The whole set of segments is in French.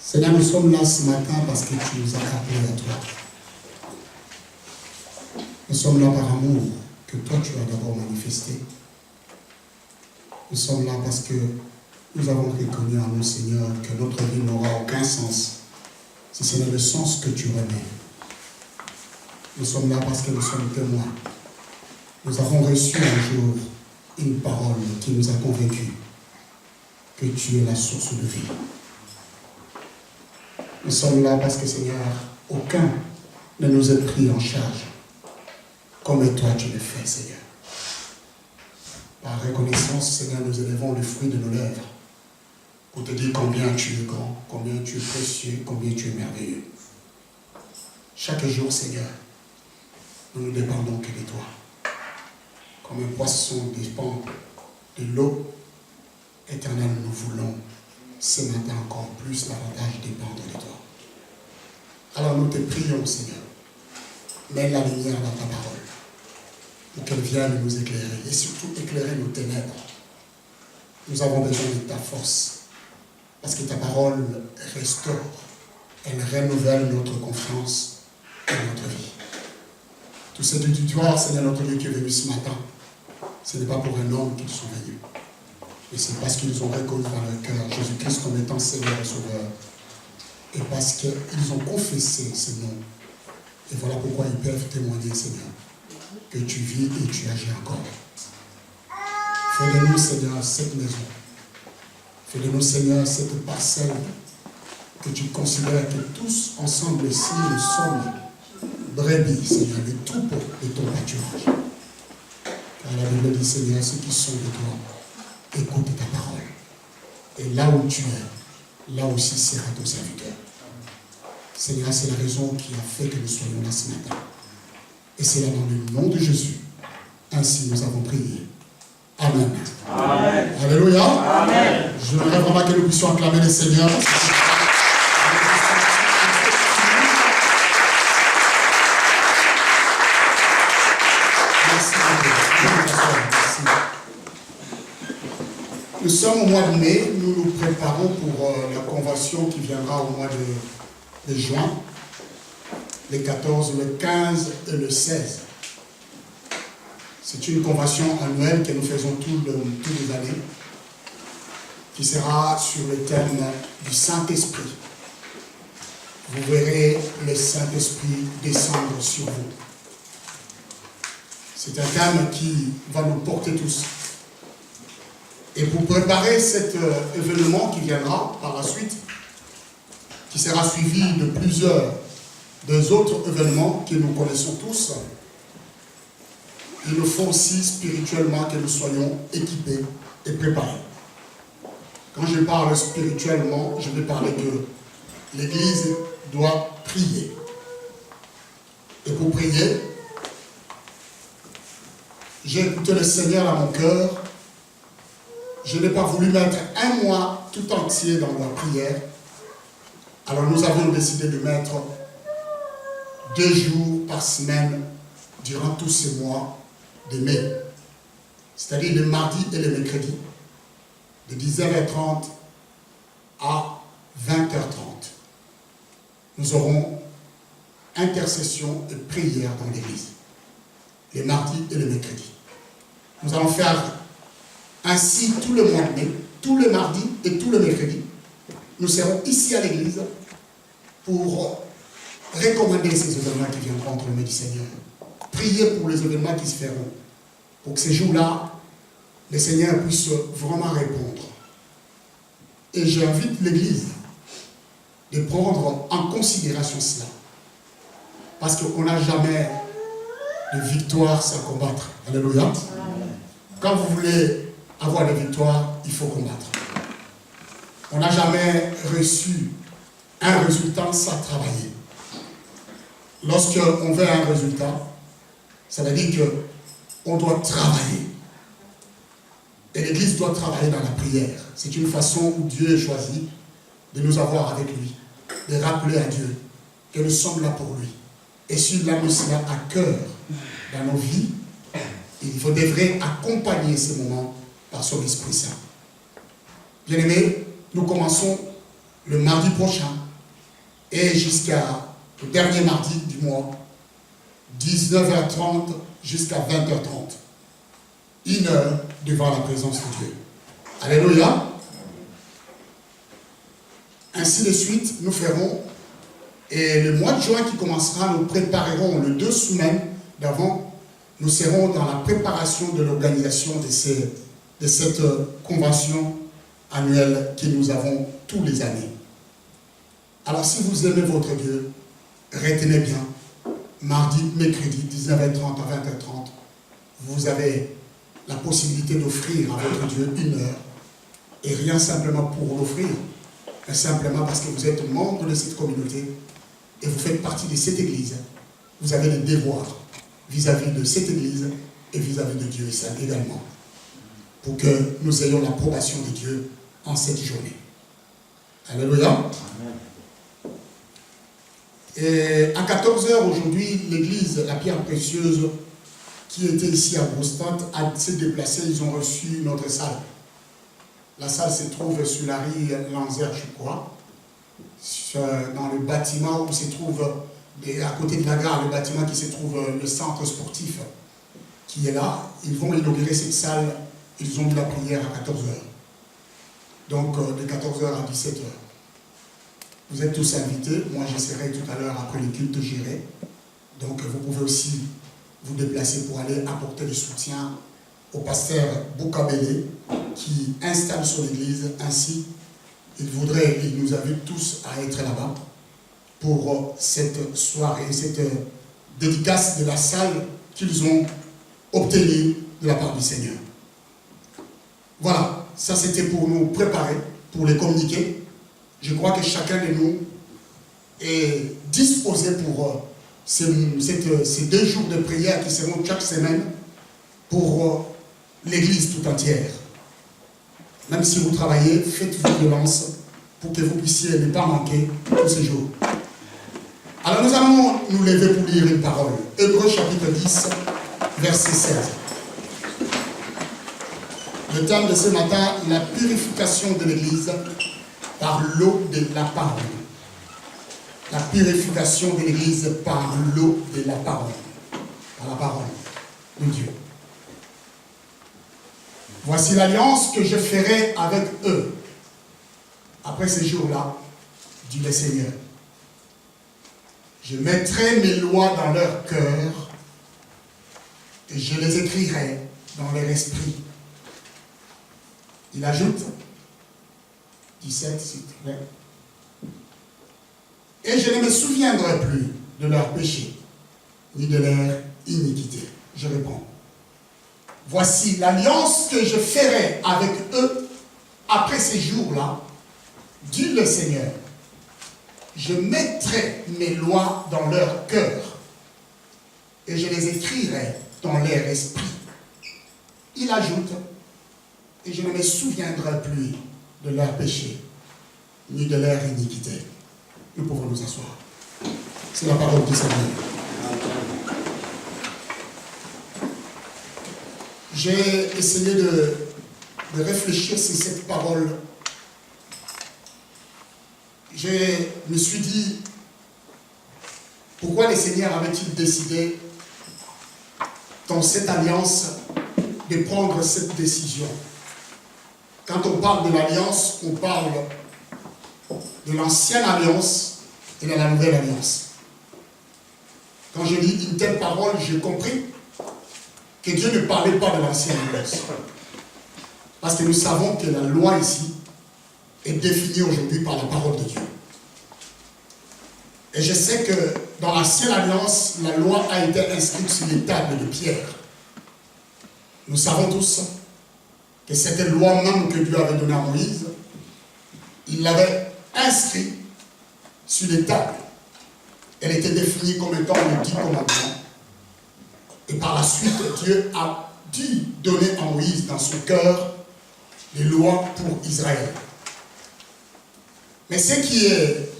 Seigneur, nous sommes là ce matin parce que tu nous as appelés à toi. Nous sommes là par amour que toi tu as d'abord manifesté. Nous sommes là parce que nous avons reconnu en nous, Seigneur, que notre vie n'aura aucun sens si ce n'est le sens que tu remets. Nous sommes là parce que nous sommes témoins. Nous avons reçu un jour une parole qui nous a convaincus que tu es la source de vie. Nous sommes là parce que, Seigneur, aucun ne nous est pris en charge comme toi tu le fais, Seigneur. Par reconnaissance, Seigneur, nous élevons le fruit de nos lèvres pour te dire combien tu es grand, combien tu es précieux, combien tu es merveilleux. Chaque jour, Seigneur, nous ne dépendons que de toi. Comme un poisson dépend de l'eau, Éternel, nous voulons ce matin encore plus davantage dépendre de toi. Alors nous te prions, Seigneur, mets la lumière dans ta parole pour qu'elle vienne nous éclairer et surtout éclairer nos ténèbres. Nous avons besoin de ta force parce que ta parole restaure, elle renouvelle notre confiance et notre vie. Tout ce que tu dois, Seigneur, notre Dieu qui est venu ce matin, ce n'est pas pour un homme qu'ils sont venus, mais c'est parce qu'ils ont reconnu dans leur cœur Jésus-Christ comme étant Seigneur et Sauveur, et parce qu'ils ont confessé ce nom. Et voilà pourquoi ils peuvent témoigner, Seigneur, que tu vis et tu agis encore. Fais de nous, Seigneur, cette maison. Fais de nous, Seigneur, cette parcelle que tu considères que tous ensemble ici, nous sommes brebis, Seigneur, les troupeaux de ton pâturage. Car la Bible dit, Seigneur, ceux qui sont de toi, écoute ta parole. Et là où tu es, là aussi sera ton serviteur. Seigneur, c'est la raison qui a fait que nous soyons là ce matin. Et c'est là dans le nom de Jésus. Ainsi nous avons prié. Amen. Amen. Alléluia. Amen. Je voudrais vraiment que nous puissions acclamer le Seigneur. Nous sommes au mois de mai, nous nous préparons pour la convention qui viendra au mois de juin, le 14, le 15 et le 16. C'est une convention annuelle que nous faisons toutes les années, qui sera sur le thème du Saint-Esprit. Vous verrez le Saint-Esprit descendre sur vous. C'est un thème qui va nous porter tous. Et pour préparer cet événement qui viendra par la suite, qui sera suivi de plusieurs des autres événements que nous connaissons tous, il nous faut aussi spirituellement que nous soyons équipés et préparés. Quand je parle spirituellement, je vais parler que l'Église doit prier. Et pour prier, j'ai écouté le Seigneur à mon cœur. Je n'ai pas voulu mettre un mois tout entier dans la prière. Alors nous avons décidé de mettre 2 jours par semaine durant tous ces mois de mai. C'est-à-dire le mardi et le mercredi, de 10h30 à 20h30. Nous aurons intercession et prière dans l'église, les mardis et le mercredi. Nous allons faire ainsi tout le mois de mai, tous les mardis et tous les mercredis. Nous serons ici à l'église pour recommander ces événements qui viendront entre les mains du Seigneur. Prier pour les événements qui se feront. Pour que ces jours-là, le Seigneur puisse vraiment répondre. Et j'invite l'église de prendre en considération cela. Parce qu'on n'a jamais de victoire sans combattre. Alléluia. Quand vous voulez avoir des victoires, il faut combattre. On n'a jamais reçu un résultat sans travailler. Lorsqu'on veut un résultat, ça veut dire qu'on doit travailler. Et l'Église doit travailler dans la prière. C'est une façon où Dieu a choisi de nous avoir avec lui, de rappeler à Dieu que nous sommes là pour lui. Et s'il a mis cela à cœur dans nos vies, il devrait accompagner ces moments par son Esprit Saint. Bien-aimés, nous commençons le mardi prochain et jusqu'au dernier mardi du mois, 19h30 jusqu'à 20h30. 1 heure devant la présence de Dieu. Alléluia. Ainsi de suite, nous ferons. Et le mois de juin qui commencera, nous préparerons le 2 semaines d'avant. Nous serons dans la préparation de l'organisation de cette convention annuelle que nous avons tous les années. Alors si vous aimez votre Dieu, retenez bien, mardi, mercredi, 19h30 à 20h30, vous avez la possibilité d'offrir à votre Dieu 1 heure, et rien simplement pour l'offrir, mais simplement parce que vous êtes membre de cette communauté et vous faites partie de cette église. Vous avez des devoirs vis-à-vis de cette église et vis-à-vis de Dieu également, pour que nous ayons l'approbation de Dieu en cette journée. Alléluia. Et à 14h aujourd'hui, l'église La Pierre Précieuse, qui était ici à Brostant, s'est déplacée. Ils ont reçu notre salle. La salle se trouve sur la rue Lanzer, je crois, dans le bâtiment où se trouve, à côté de la gare, le bâtiment qui se trouve, le centre sportif, qui est là. Ils vont inaugurer cette salle. Ils ont mis la prière à 14h. Donc, de 14h à 17h. Vous êtes tous invités. Moi, j'essaierai tout à l'heure, après le culte, j'irai. Donc, vous pouvez aussi vous déplacer pour aller apporter du soutien au pasteur Boukabele, qui installe son église. Ainsi, il nous invite tous à être là-bas pour cette soirée, cette dédicace de la salle qu'ils ont obtenue de la part du Seigneur. Voilà, ça c'était pour nous préparer, pour les communiquer. Je crois que chacun de nous est disposé pour ces 2 jours de prière qui seront chaque semaine pour l'église tout entière. Même si vous travaillez, faites-vous violence pour que vous puissiez ne pas manquer tous ces jours. Alors nous allons nous lever pour lire une parole. Hébreux chapitre 10, verset 16. Le thème de ce matin, la purification de l'église par l'eau de la parole. La purification de l'église par l'eau de la parole. Par la parole de Dieu. Voici l'alliance que je ferai avec eux après ces jours-là, dit le Seigneur. Je mettrai mes lois dans leur cœur et je les écrirai dans leur esprit. Il ajoute, 17, s'il te plaît. Et je ne me souviendrai plus de leur péché, ni de leur iniquité. Je réponds. Voici l'alliance que je ferai avec eux après ces jours-là, dit le Seigneur. Je mettrai mes lois dans leur cœur et je les écrirai dans leur esprit. Il ajoute, et je ne me souviendrai plus de leur péché, ni de leur iniquité. Nous pouvons nous asseoir. C'est la parole du Seigneur. J'ai essayé de réfléchir sur cette parole. Je me suis dit, pourquoi le Seigneur avait-il décidé, dans cette alliance, de prendre cette décision? Quand on parle de l'alliance, on parle de l'ancienne alliance et de la nouvelle alliance. Quand je lis une telle parole, j'ai compris que Dieu ne parlait pas de l'ancienne alliance. Parce que nous savons que la loi ici est définie aujourd'hui par la parole de Dieu. Et je sais que dans l'ancienne alliance, la loi a été inscrite sur les tables de pierre. Nous savons tous que cette loi même que Dieu avait donnée à Moïse, il l'avait inscrite sur les tables. Elle était définie comme étant les 10 commandements. Et par la suite, Dieu a dû donner à Moïse dans son cœur les lois pour Israël. Mais ce qui est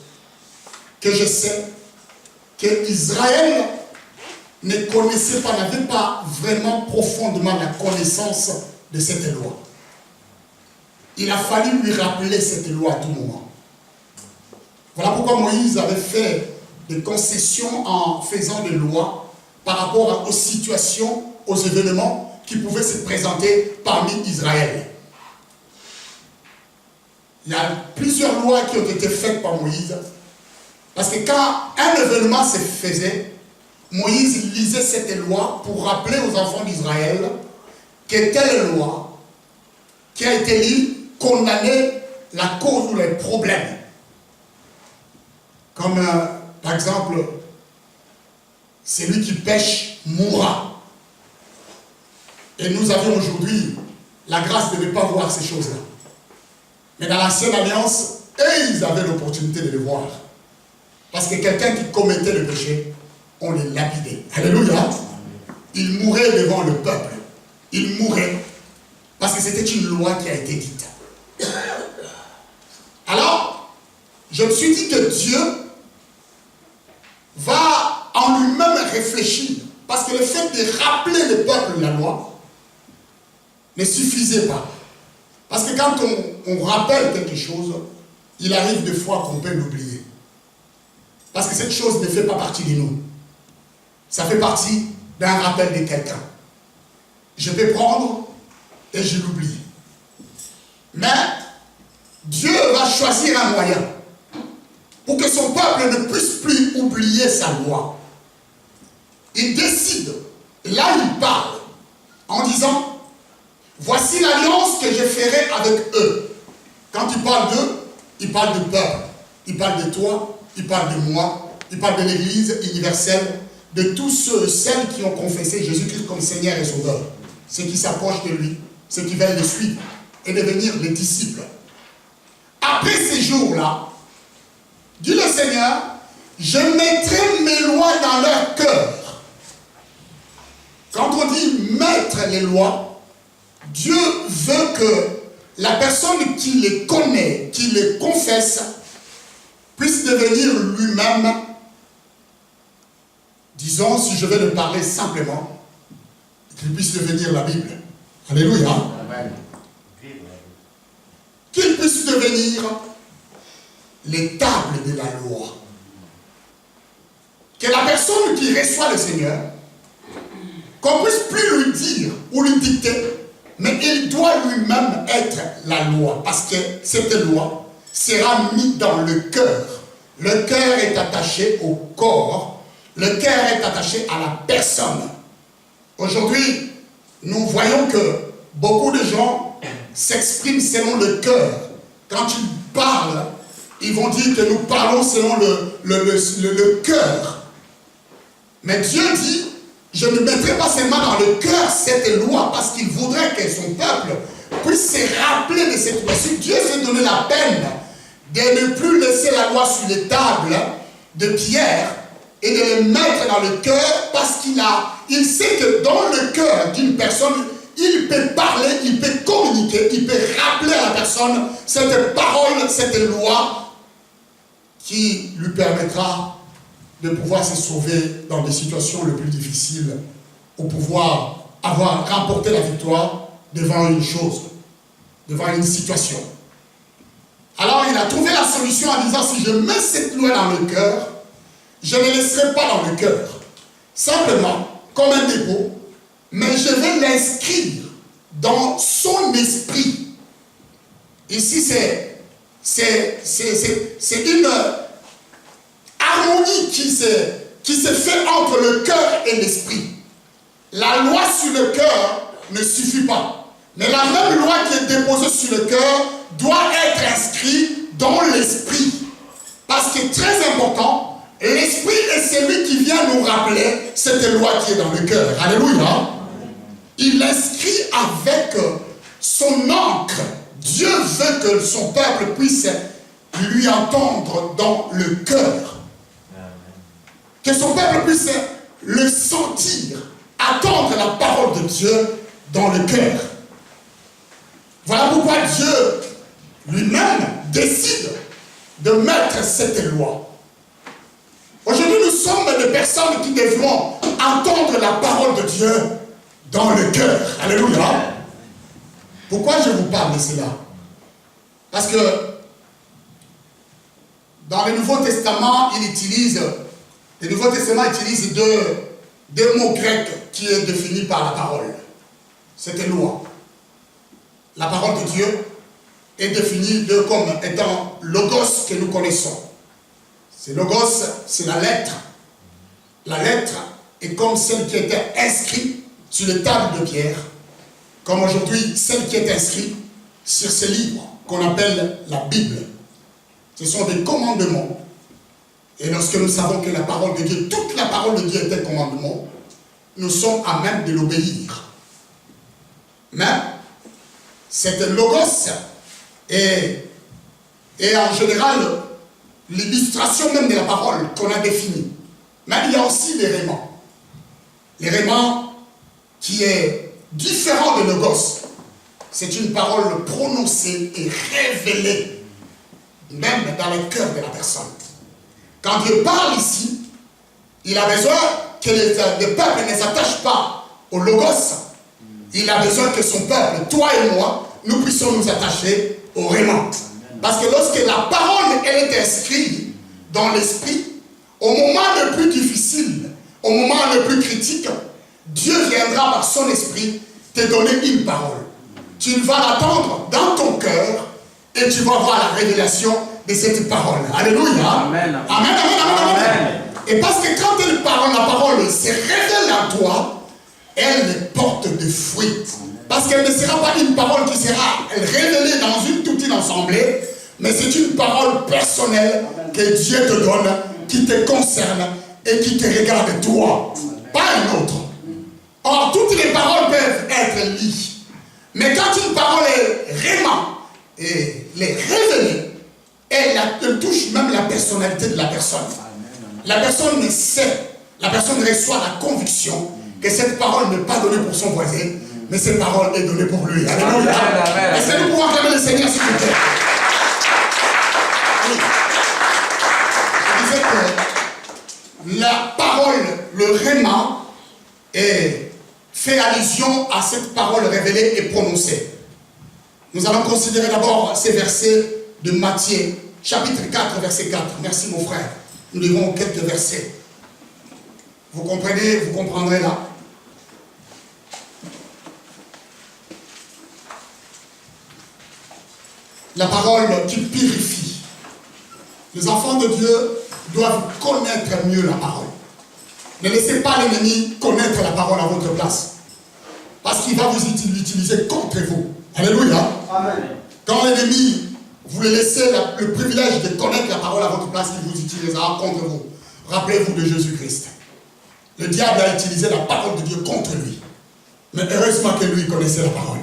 que je sais, que Israël ne connaissait pas, n'avait pas vraiment profondément la connaissance de cette loi. Il a fallu lui rappeler cette loi à tout moment. Voilà pourquoi Moïse avait fait des concessions en faisant des lois par rapport aux situations, aux événements qui pouvaient se présenter parmi Israël. Il y a plusieurs lois qui ont été faites par Moïse, parce que quand un événement se faisait, Moïse lisait cette loi pour rappeler aux enfants d'Israël que telle loi qui a été lue condamnait la cause ou les problèmes. Comme par exemple, celui qui pêche mourra. Et nous avions aujourd'hui la grâce de ne pas voir ces choses-là. Mais dans l'ancienne alliance, eux, ils avaient l'opportunité de le voir. Parce que quelqu'un qui commettait le péché, on les lapidait. Alléluia. Il mourait devant le peuple. Il mourait. Parce que c'était une loi qui a été dite. Alors, je me suis dit que Dieu va en lui-même réfléchir. Parce que le fait de rappeler le peuple la loi ne suffisait pas. Parce que quand on rappelle quelque chose, il arrive des fois qu'on peut l'oublier. Parce que cette chose ne fait pas partie de nous. Ça fait partie d'un rappel de quelqu'un. Je peux prendre et je l'oublie. Mais Dieu va choisir un moyen pour que son peuple ne puisse plus oublier sa loi. Il décide, là il parle, en disant, voici l'alliance que je ferai avec eux. Quand il parle d'eux, il parle du peuple, il parle de toi, il parle de moi, il parle de l'Église universelle, de tous ceux et celles qui ont confessé Jésus-Christ comme Seigneur et Sauveur, ceux qui s'approchent de lui, ceux qui veulent le suivre et devenir les disciples. Après ces jours-là, dit le Seigneur, je mettrai mes lois dans leur cœur. Quand on dit mettre les lois, Dieu veut que la personne qui les connaît, qui les confesse, puisse devenir lui-même, disons, si je vais le parler simplement, qu'il puisse devenir la Bible. Alléluia. Amen. Qu'il puisse devenir les tables de la loi. Que la personne qui reçoit le Seigneur, qu'on puisse plus lui dire ou lui dicter, mais il doit lui-même être la loi, parce que cette loi sera mise dans le cœur. Le cœur est attaché au corps, le cœur est attaché à la personne. Aujourd'hui, nous voyons que beaucoup de gens s'expriment selon le cœur. Quand ils parlent, ils vont dire que nous parlons selon le cœur. Mais Dieu dit, je ne mettrai pas seulement dans le cœur cette loi, parce qu'il voudrait que son peuple puisse se rappeler de cette loi. Si Dieu s'est donné la peine de ne plus laisser la loi sur les tables de pierre et de les mettre dans le cœur, parce il sait que dans le cœur d'une personne, il peut parler, il peut communiquer, il peut rappeler à la personne cette parole, cette loi qui lui permettra de pouvoir se sauver dans des situations les plus difficiles, ou pouvoir remporter la victoire devant une chose, devant une situation. Alors il a trouvé la solution en disant, si je mets cette loi dans le cœur, je ne laisserai pas dans le cœur, simplement comme un dépôt, mais je vais l'inscrire dans son esprit. Ici c'est une harmonie qui se fait entre le cœur et l'esprit. La loi sur le cœur ne suffit pas. Mais la même loi qui est déposée sur le cœur doit être inscrite dans l'esprit. Parce que très important, l'esprit est celui qui vient nous rappeler cette loi qui est dans le cœur. Alléluia. Il l'inscrit avec son encre. Dieu veut que son peuple puisse lui entendre dans le cœur. Que son peuple puisse le sentir, attendre la parole de Dieu dans le cœur. Voilà pourquoi Dieu lui-même décide de mettre cette loi. Aujourd'hui, nous sommes des personnes qui devront entendre la parole de Dieu dans le cœur. Alléluia. Pourquoi je vous parle de cela? Parce que Dans le Nouveau Testament, le Nouveau Testament utilise deux mots grecs qui est défini par la parole. C'était loi. La parole de Dieu est définie comme étant logos que nous connaissons. C'est logos, c'est la lettre. La lettre est comme celle qui était inscrite sur les tables de pierre, comme aujourd'hui celle qui est inscrite sur ces livres qu'on appelle la Bible. Ce sont des commandements. Et lorsque nous savons que la parole de Dieu, toute la parole de Dieu est un commandement, nous sommes à même de l'obéir. Mais cette logos est en général l'illustration même de la parole qu'on a définie. Mais il y a aussi les rémans. Les rémans qui est différent de logos. C'est une parole prononcée et révélée, même dans le cœur de la personne. Quand Dieu parle ici, il a besoin que le peuple ne s'attache pas au logos. Il a besoin que son peuple, toi et moi, nous puissions nous attacher au réman. Parce que lorsque la parole elle est inscrite dans l'esprit, au moment le plus difficile, au moment le plus critique, Dieu viendra par son esprit te donner une parole. Tu vas l'attendre dans ton cœur et tu vas voir la révélation de cette parole. Alléluia. Amen. Amen, amen, amen, amen. Et parce que quand elle parle, la parole se révèle en toi, elle porte des fruits. Parce qu'elle ne sera pas une parole qui sera révélée dans toute une assemblée, mais c'est une parole personnelle que Dieu te donne, qui te concerne et qui te regarde toi, pas un autre. Or, toutes les paroles peuvent être liées. Mais quand une parole est vraiment et les révélée, elle touche même la personnalité de la personne. La personne sait, la personne reçoit la conviction que cette parole n'est pas donnée pour son voisin, mais cette parole est donnée pour lui. Alléluia. Est-ce que nous pouvons acclamer le Seigneur s'il vous plaît? Oui. Je disais que la parole, le réma, fait allusion à cette parole révélée et prononcée. Nous allons considérer d'abord ces versets de Matthieu, chapitre 4, verset 4. Merci mon frère. Nous lirons quelques versets. Vous comprenez, vous comprendrez là. La parole qui purifie. Les enfants de Dieu doivent connaître mieux la parole. Ne laissez pas l'ennemi connaître la parole à votre place. Parce qu'il va vous l'utiliser contre vous. Alléluia. Amen. Quand l'ennemi, vous le laissez le privilège de connaître la parole à votre place, il vous utilisera contre vous. Rappelez-vous de Jésus-Christ. Le diable a utilisé la parole de Dieu contre lui. Mais heureusement que lui connaissait la parole.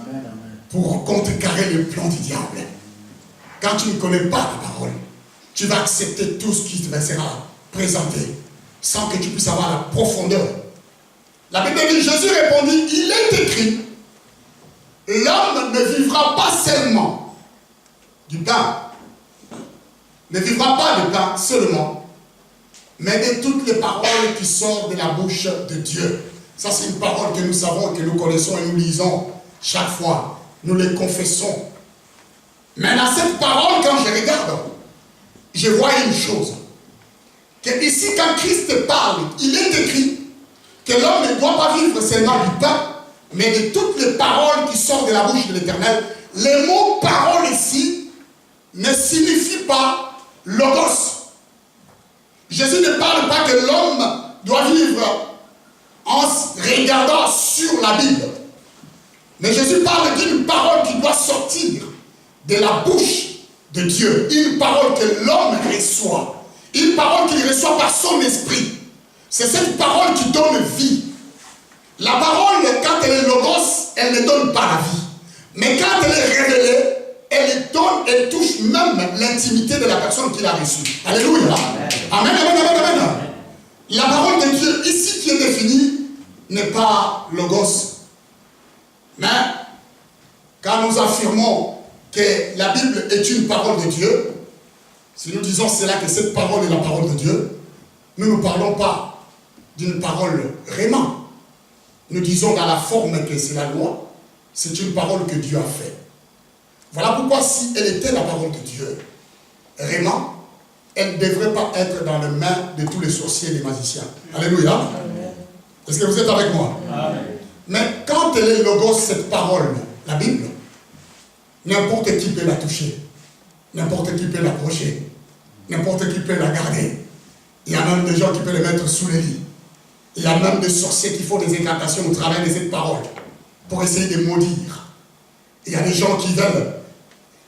Amen. Pour contrecarrer le plan du diable. Quand tu ne connais pas la parole, tu vas accepter tout ce qui te sera présenté sans que tu puisses avoir la profondeur. La Bible dit, Jésus répondit, il est écrit, l'homme ne vivra pas seulement du pain, ne vivra pas de pain seulement, mais de toutes les paroles qui sortent de la bouche de Dieu. Ça, c'est une parole que nous savons, que nous connaissons et nous lisons chaque fois. Nous les confessons. Mais dans cette parole, quand je regarde, je vois une chose. Que ici, quand Christ parle, il est écrit que l'homme ne doit pas vivre seulement du pain, mais de toutes les paroles qui sortent de la bouche de l'Éternel. Les mots parole ici ne signifient pas logos. Jésus ne parle pas que l'homme doit vivre en regardant sur la Bible. Mais Jésus parle d'une parole qui doit sortir de la bouche de Dieu. Une parole que l'homme reçoit. Une parole qu'il reçoit par son esprit. C'est cette parole qui donne vie. La parole, quand elle est logos, elle ne donne pas la vie. Mais quand elle est révélée, elle donne, elle touche même l'intimité de la personne qui l'a reçue. Alléluia. Amen, amen, amen, amen. La parole de Dieu, ici qui est définie, n'est pas logos. Mais, quand nous affirmons que la Bible est une parole de Dieu, si nous disons cela, que cette parole est la parole de Dieu, nous ne parlons pas d'une parole réman. Nous disons dans la forme que c'est la loi, c'est une parole que Dieu a faite. Voilà pourquoi si elle était la parole de Dieu, réman, elle ne devrait pas être dans les mains de tous les sorciers et les magiciens. Alléluia. Est-ce que vous êtes avec moi? Amen. Mais quand elle est logos, cette parole, la Bible, n'importe qui peut la toucher. N'importe qui peut l'approcher. N'importe qui peut la garder. Il y a même des gens qui peuvent les mettre sous les lits. Il y a même des sorciers qui font des incantations au travers de cette parole pour essayer de maudire. Il y a des gens qui veulent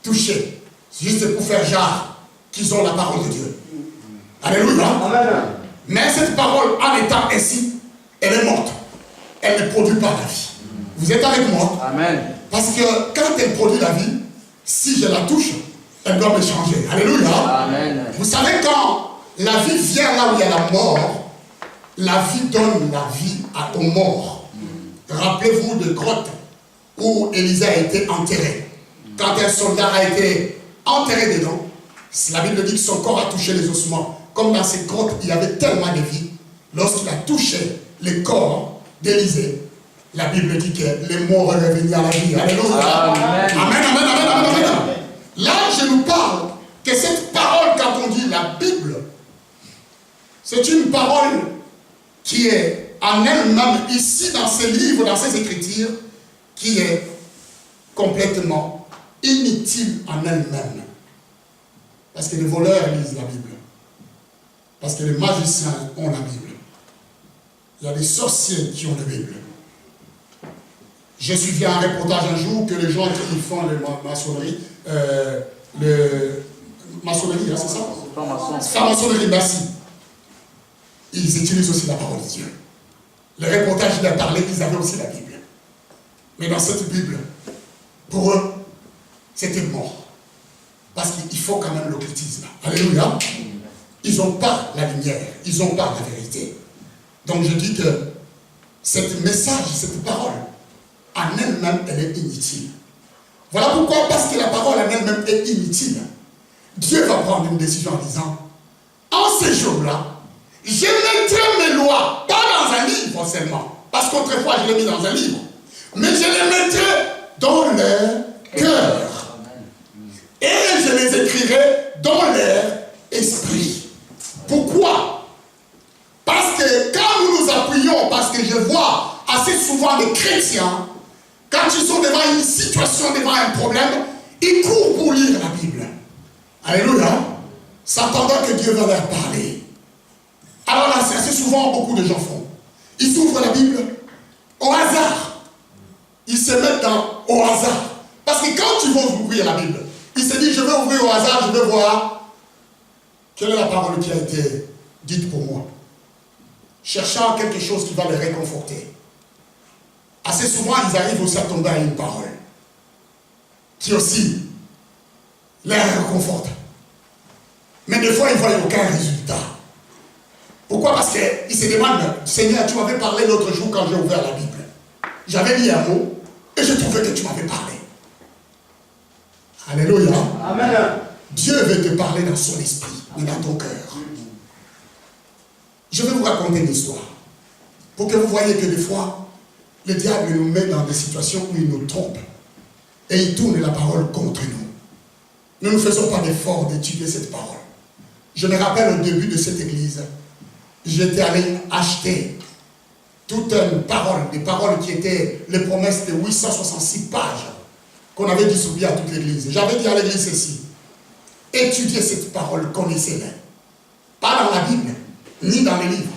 toucher juste pour faire genre qu'ils ont la parole de Dieu. Alléluia. Amen. Mais cette parole, en étant ainsi, elle est morte. Elle ne produit pas la vie. Vous êtes avec moi? Amen. Parce que quand elle produit la vie, si je la touche, elle doit me changer. Alléluia. Amen. Vous savez, quand la vie vient là où il y a la mort, la vie donne la vie aux morts. Rappelez-vous de grotte où Élisée a été enterré. Quand un soldat a été enterré dedans, la Bible dit que son corps a touché les ossements. Comme dans cette grotte, il y avait tellement de vie. Lorsqu'il a touché le corps d'Élisée, la Bible dit que les morts sont revenus à la vie. Alléluia. Amen. Amen, amen, amen, amen, amen. Là, je nous parle que cette parole, quand on dit la Bible, c'est une parole qui est en elle-même, ici dans ces livres, dans ces écritures, qui est complètement inutile en elle-même. Parce que les voleurs lisent la Bible. Parce que les magiciens ont la Bible. Il y a des sorciers qui ont la Bible. J'ai suivi un reportage un jour que les gens qui font la maçonnerie, maçonnerie, hein, c'est ça? La maçonnerie, merci. Ils utilisent aussi la parole de Dieu. Le reportage, il a parlé, ils avaient aussi la Bible. Mais dans cette Bible, pour eux, c'était mort. Parce qu'il faut quand même l'occultisme. Alléluia. Ils n'ont pas la lumière, ils n'ont pas la vérité. Donc je dis que cette message, cette parole, en elle-même, elle est inutile. Voilà pourquoi, parce que la parole en elle-même est inutile, Dieu va prendre une décision en disant, en ces jours-là, je mettrai mes lois, pas dans un livre seulement, parce qu'autrefois je l'ai mis dans un livre, mais je les mettrai dans leur cœur. Et je les écrirai dans leur esprit. Pourquoi? Parce que quand nous nous appuyons, parce que je vois assez souvent des chrétiens, quand ils sont devant une situation, devant un problème, ils courent pour lire la Bible. Alléluia. S'attendant que Dieu va leur parler. Alors là, c'est assez souvent beaucoup de gens font. Ils s'ouvrent la Bible au hasard. Ils se mettent au hasard. Parce que quand ils vont ouvrir la Bible, ils se disent, je vais ouvrir au hasard, je vais voir quelle est la parole qui a été dite pour moi. Cherchant quelque chose qui va les réconforter. Assez souvent, ils arrivent aussi à tomber à une parole qui aussi les réconforte. Mais des fois, ils ne voient aucun résultat. Pourquoi? Parce qu'ils se demandent, Seigneur, tu m'avais parlé l'autre jour quand j'ai ouvert la Bible. J'avais lu un mot et je trouvais que tu m'avais parlé. Alléluia. Amen. Dieu veut te parler dans son esprit et dans ton cœur. Je vais vous raconter une histoire pour que vous voyez que des fois, le diable nous met dans des situations où il nous trompe et il tourne la parole contre nous. Nous ne faisons pas d'effort d'étudier cette parole. Je me rappelle au début de cette église, j'étais allé acheter toute une parole, des paroles qui étaient les promesses de 866 pages qu'on avait distribuées à toute l'église. J'avais dit à l'église ceci, étudiez cette parole, connaissez-la. Pas dans la Bible, ni dans les livres,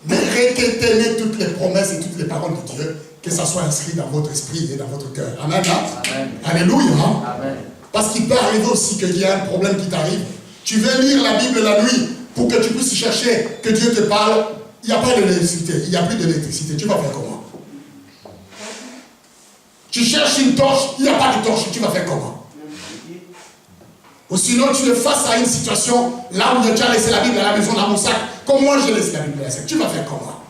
mais retenez toutes les promesses et toutes les paroles de Dieu, que ça soit inscrit dans votre esprit et dans votre cœur. Amen. Amen. Alléluia. Amen. Parce qu'il peut arriver aussi qu'il y ait un problème qui t'arrive. Tu veux lire la Bible la nuit pour que tu puisses chercher que Dieu te parle. Il n'y a pas d'électricité. Il n'y a plus d'électricité. Tu vas faire comment? Tu cherches une torche. Il n'y a pas de torche. Tu vas faire comment? Ou sinon tu es face à une situation là où tu as laissé la Bible à la maison dans mon sac. Comme moi j'ai laissé la Bible à la sac. Tu vas faire comment?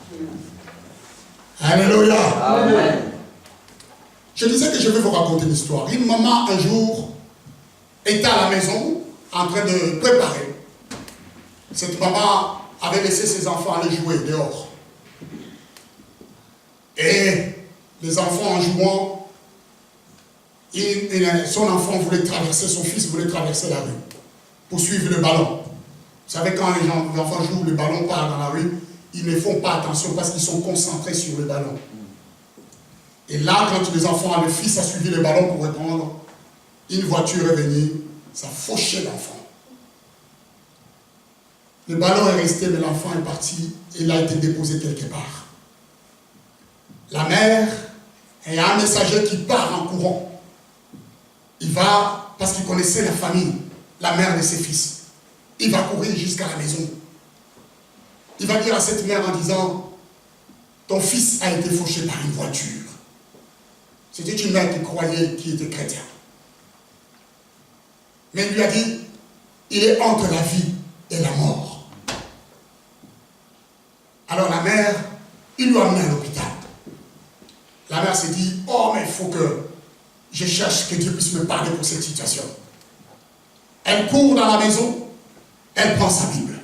Alléluia. Amen. Je disais que je vais vous raconter l'histoire. Une maman un jour était à la maison en train de préparer. Cette maman avait laissé ses enfants aller jouer dehors. Et les enfants en jouant, son enfant voulait traverser, son fils voulait traverser la rue pour suivre le ballon. savez, quand les enfants jouent, le ballon part dans la rue, ils ne font pas attention parce qu'ils sont concentrés sur le ballon. Et là, quand les enfants, le fils a suivi le ballon pour répondre, une voiture est venue, ça a fauché l'enfant. Le ballon est resté, mais l'enfant est parti et il a été déposé quelque part. La mère, il y a un messager qui part en courant. Il va, parce qu'il connaissait la famille, la mère de ses fils. Il va courir jusqu'à la maison. Il va dire à cette mère en disant, ton fils a été fauché par une voiture. C'était une mère qui croyait qu'il était chrétien. Mais il lui a dit, il est entre la vie et la mort. Alors la mère, il lui a amené à l'hôpital. La mère s'est dit, oh mais il faut que je cherche que Dieu puisse me parler pour cette situation. Elle court dans la maison, elle prend sa Bible.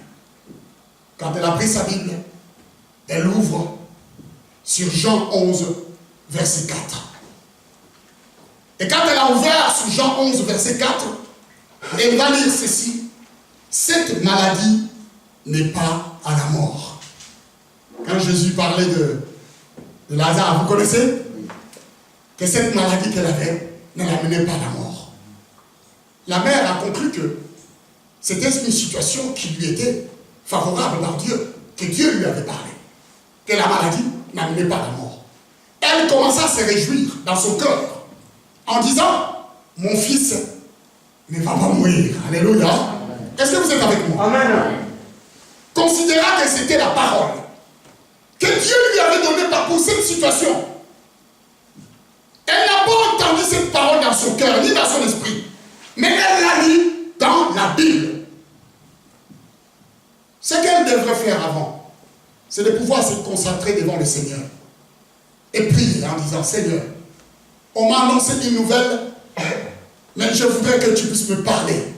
Quand elle a pris sa Bible, elle ouvre sur Jean 11, verset 4. Et quand elle a ouvert sur Jean 11, verset 4, elle va lire ceci. Cette maladie n'est pas à la mort. Quand Jésus parlait de Lazare, vous connaissez? Que cette maladie qu'elle avait ne l'amenait pas à la mort. La mère a conclu que c'était une situation qui lui était favorable par Dieu, que Dieu lui avait parlé, que la maladie n'amenait pas à la mort. Elle commença à se réjouir dans son cœur en disant, mon fils ne va pas mourir. Alléluia. Est-ce que vous êtes avec moi? Amen. Considérant que c'était la parole que Dieu lui avait donnée pour cette situation. Elle n'a pas entendu cette parole dans son cœur, ni dans son esprit. Mais elle l'a lu dans la Bible. Ce qu'elle devrait faire avant, c'est de pouvoir se concentrer devant le Seigneur. Et prier en disant, Seigneur, on m'a annoncé une nouvelle, mais je voudrais que tu puisses me parler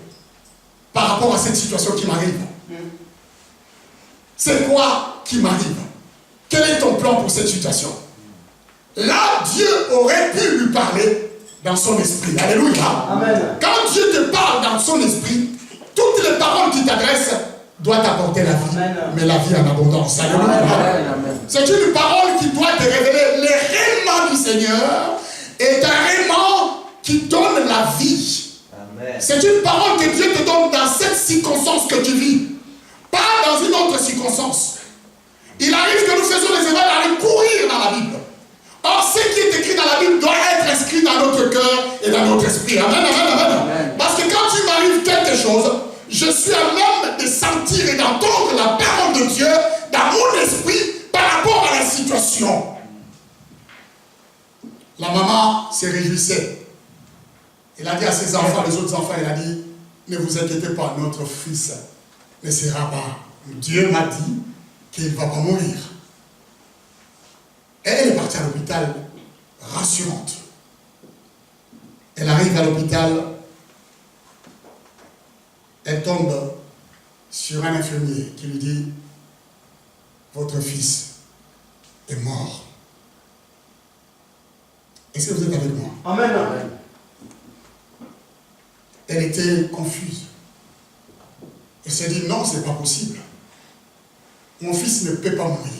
par rapport à cette situation qui m'arrive. C'est quoi qui m'arrive? Quel est ton plan pour cette situation? Là, Dieu aurait pu lui parler dans son esprit. Alléluia. Amen. Quand Dieu te parle dans son esprit, toutes les paroles qu'il t'adresse doivent t'apporter la vie. Amen. Mais la vie en abondance. Alléluia. C'est une parole qui doit te révéler les rayonnements du Seigneur est un rayonnement qui donne la vie. Amen. C'est une parole que Dieu te donne dans cette circonstance que tu vis. Pas dans une autre circonstance. Il arrive que nous faisons des erreurs d'aller courir dans la Bible. Or, ce qui est écrit dans la Bible doit être inscrit dans notre cœur et dans notre esprit. Amen, amen, amen. Amen. Parce que quand il m'arrive quelque chose, je suis à même de sentir et d'entendre la parole de Dieu dans mon esprit par rapport à la situation. La maman se réjouissait. Elle a dit à ses enfants, les autres enfants, elle a dit, ne vous inquiétez pas, notre fils ne sera pas. Dieu m'a dit qu'il ne va pas mourir. Et elle est partie à l'hôpital rassurante. Elle arrive à l'hôpital, elle tombe sur un infirmier qui lui dit, votre fils est mort. Est-ce que vous êtes avec moi? Amen. Amen. Elle était confuse. Elle s'est dit, non, ce n'est pas possible. Mon fils ne peut pas mourir.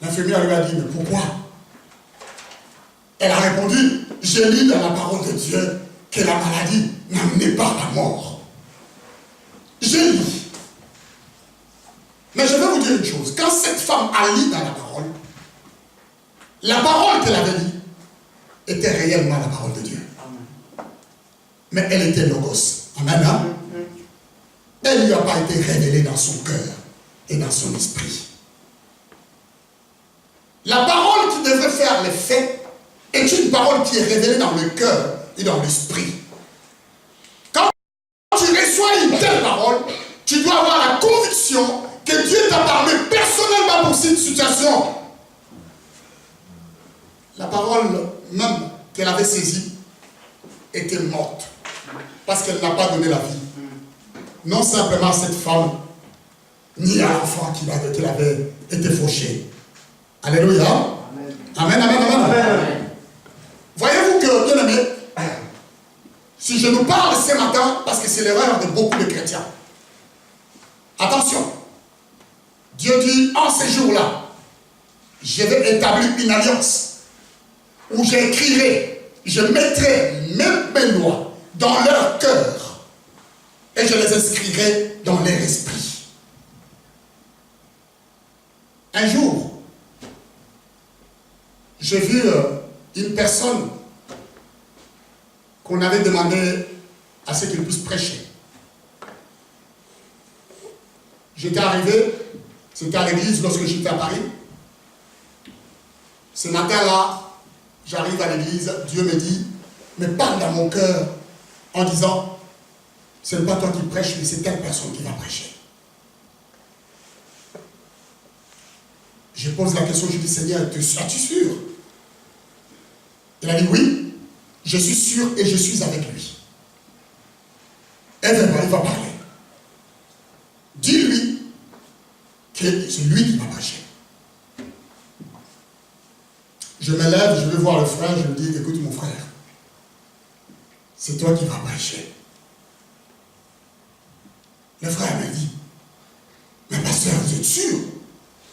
L'infirmière lui a dit, mais pourquoi? Elle a répondu, j'ai lu dans la parole de Dieu que la maladie n'amenait pas à la mort. J'ai lu. Mais je vais vous dire une chose, quand cette femme a lu dans la parole qu'elle avait lue était réellement la parole de Dieu. Mais elle était logos. Amen. Elle ne lui a pas été révélée dans son cœur et dans son esprit. La parole qui devrait faire l'effet est une parole qui est révélée dans le cœur et dans l'esprit. Quand tu reçois une telle parole, tu dois avoir la conviction que Dieu t'a parlé personnellement pour cette situation. La parole même qu'elle avait saisie était morte parce qu'elle n'a pas donné la vie. Non simplement cette femme, ni à l'enfant qui avait été fauché. Alléluia. Amen, amen, amen. Amen. Voyez-vous que, bien aimé, si je nous parle ce matin, parce que c'est l'erreur de beaucoup de chrétiens, Attention. Dieu dit, en ces jours-là, je vais établir une alliance où j'écrirai, je mettrai même mes lois dans leur cœur et je les inscrirai dans leur esprit. Un jour, j'ai vu une personne qu'on avait demandé à ce qu'il puisse prêcher. J'étais arrivé, c'était à l'église lorsque j'étais à Paris. Ce matin-là, j'arrive à l'église, Dieu me dit, mais parle dans mon cœur en disant, ce n'est pas toi qui prêches, mais c'est telle personne qui va prêcher. Je pose la question, je dis, Seigneur, es-tu sûr? Il a dit, oui, je suis sûr et je suis avec lui. Et vraiment, il va parler. Dis-lui que c'est lui qui va prêcher. Je me lève, je vais voir le frère, je lui dis, écoute mon frère, c'est toi qui vas prêcher. Le frère m'a dit, mais pasteur, vous êtes sûr?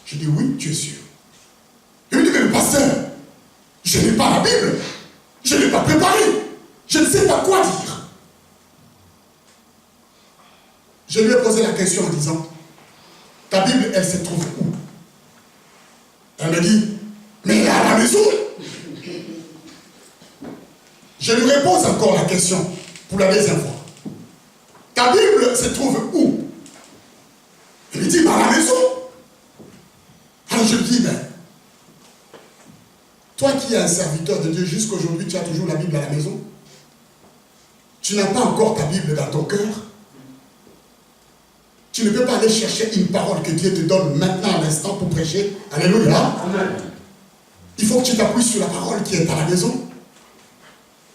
Je dis, oui, tu es sûr. Il me dit, mais pasteur, je n'ai pas la Bible, je n'ai pas préparé, je ne sais pas quoi dire. Je lui ai posé la question en disant, ta Bible, elle se trouve où? Elle me dit, mais elle est à la maison. Je lui repose encore la question pour la deuxième fois. Ta Bible se trouve où? Il me dit, mais à la maison. Alors je lui dis, mais toi qui es un serviteur de Dieu, jusqu'aujourd'hui, tu as toujours la Bible à la maison. Tu n'as pas encore ta Bible dans ton cœur. Tu ne peux pas aller chercher une parole que Dieu te donne maintenant à l'instant pour prêcher. Alléluia. Amen. Il faut que tu t'appuies sur la parole qui est à la maison.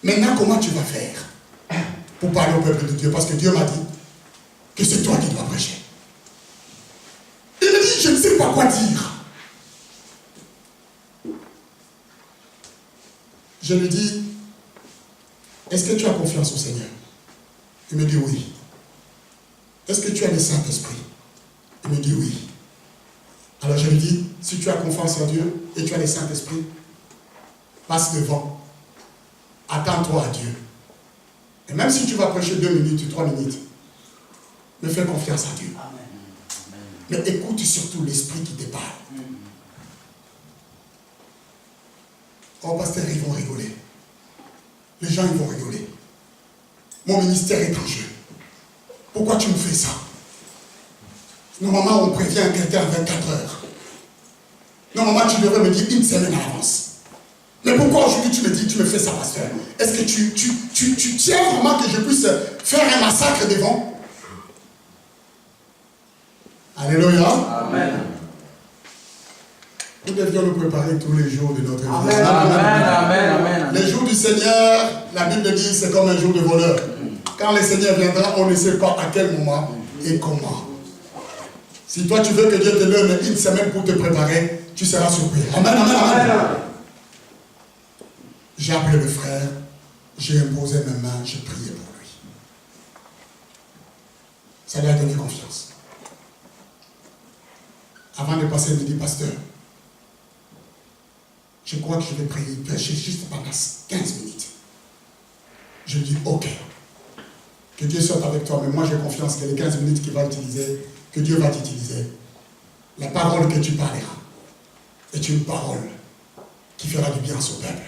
Maintenant, comment tu vas faire pour parler au peuple de Dieu? Parce que Dieu m'a dit que c'est toi qui dois prêcher. Il me dit, je ne sais pas quoi dire. Je lui dis, est-ce que tu as confiance au Seigneur? Il me dit oui. Est-ce que tu as le Saint-Esprit? Il me dit oui. Alors je lui dis, si tu as confiance en Dieu et tu as le Saint-Esprit, passe devant. Attends-toi à Dieu. Et même si tu vas prêcher 2 minutes ou 3 minutes, mais fais confiance à Dieu. Amen. Mais écoute surtout l'Esprit qui te parle. Oh, pasteur, ils vont rigoler. Les gens, ils vont rigoler. Mon ministère est en jeu. Pourquoi tu me fais ça? Normalement, on prévient quelqu'un à 24 heures. Normalement, tu devrais me dire 1 semaine à l'avance. Mais pourquoi aujourd'hui tu me dis, tu me fais ça, pasteur? Est-ce que tu tiens vraiment que je puisse faire un massacre devant? Alléluia. Amen. Nous devions nous préparer tous les jours de notre vie. Amen. Amen. Amen. Amen. Les jours du Seigneur, la Bible dit, c'est comme un jour de voleur. Quand le Seigneur viendra, on ne sait pas à quel moment et comment. Si toi tu veux que Dieu te donne 1 semaine pour te préparer, tu seras surpris. Amen, amen, amen. J'ai appelé le frère, j'ai imposé mes mains, j'ai prié pour lui. Ça lui a donné confiance. Avant de passer, il me dit, pasteur, je crois que je vais prier, prêcher juste pendant 15 minutes. Je dis, ok. Que Dieu soit avec toi, mais moi j'ai confiance que les 15 minutes qu'il va utiliser, que Dieu va t'utiliser, la parole que tu parleras est une parole qui fera du bien à son peuple.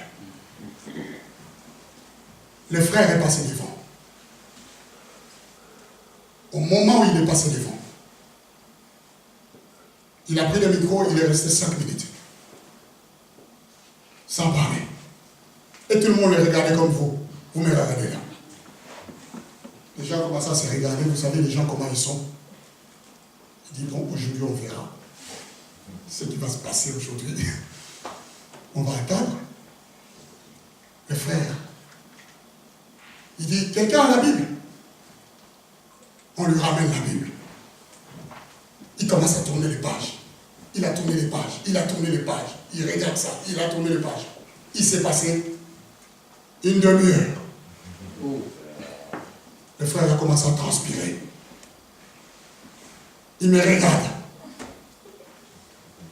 Le frère est passé devant. Au moment où il est passé devant, il a pris le micro, il est resté 5 minutes. Sans parler. Et tout le monde le regardait comme vous. Vous me regardez là. Les gens commencent à se regarder, vous savez les gens comment ils sont. Il dit, bon, aujourd'hui on verra ce qui va se passer aujourd'hui. On va attendre. Le frère, il dit, quelqu'un a la Bible? On lui ramène la Bible. Il commence à tourner les pages. Il a tourné les pages, il a tourné les pages. Il regarde ça, il a tourné les pages. Il s'est passé 1 demi-heure. Le frère a commencé à transpirer. Il me regarde.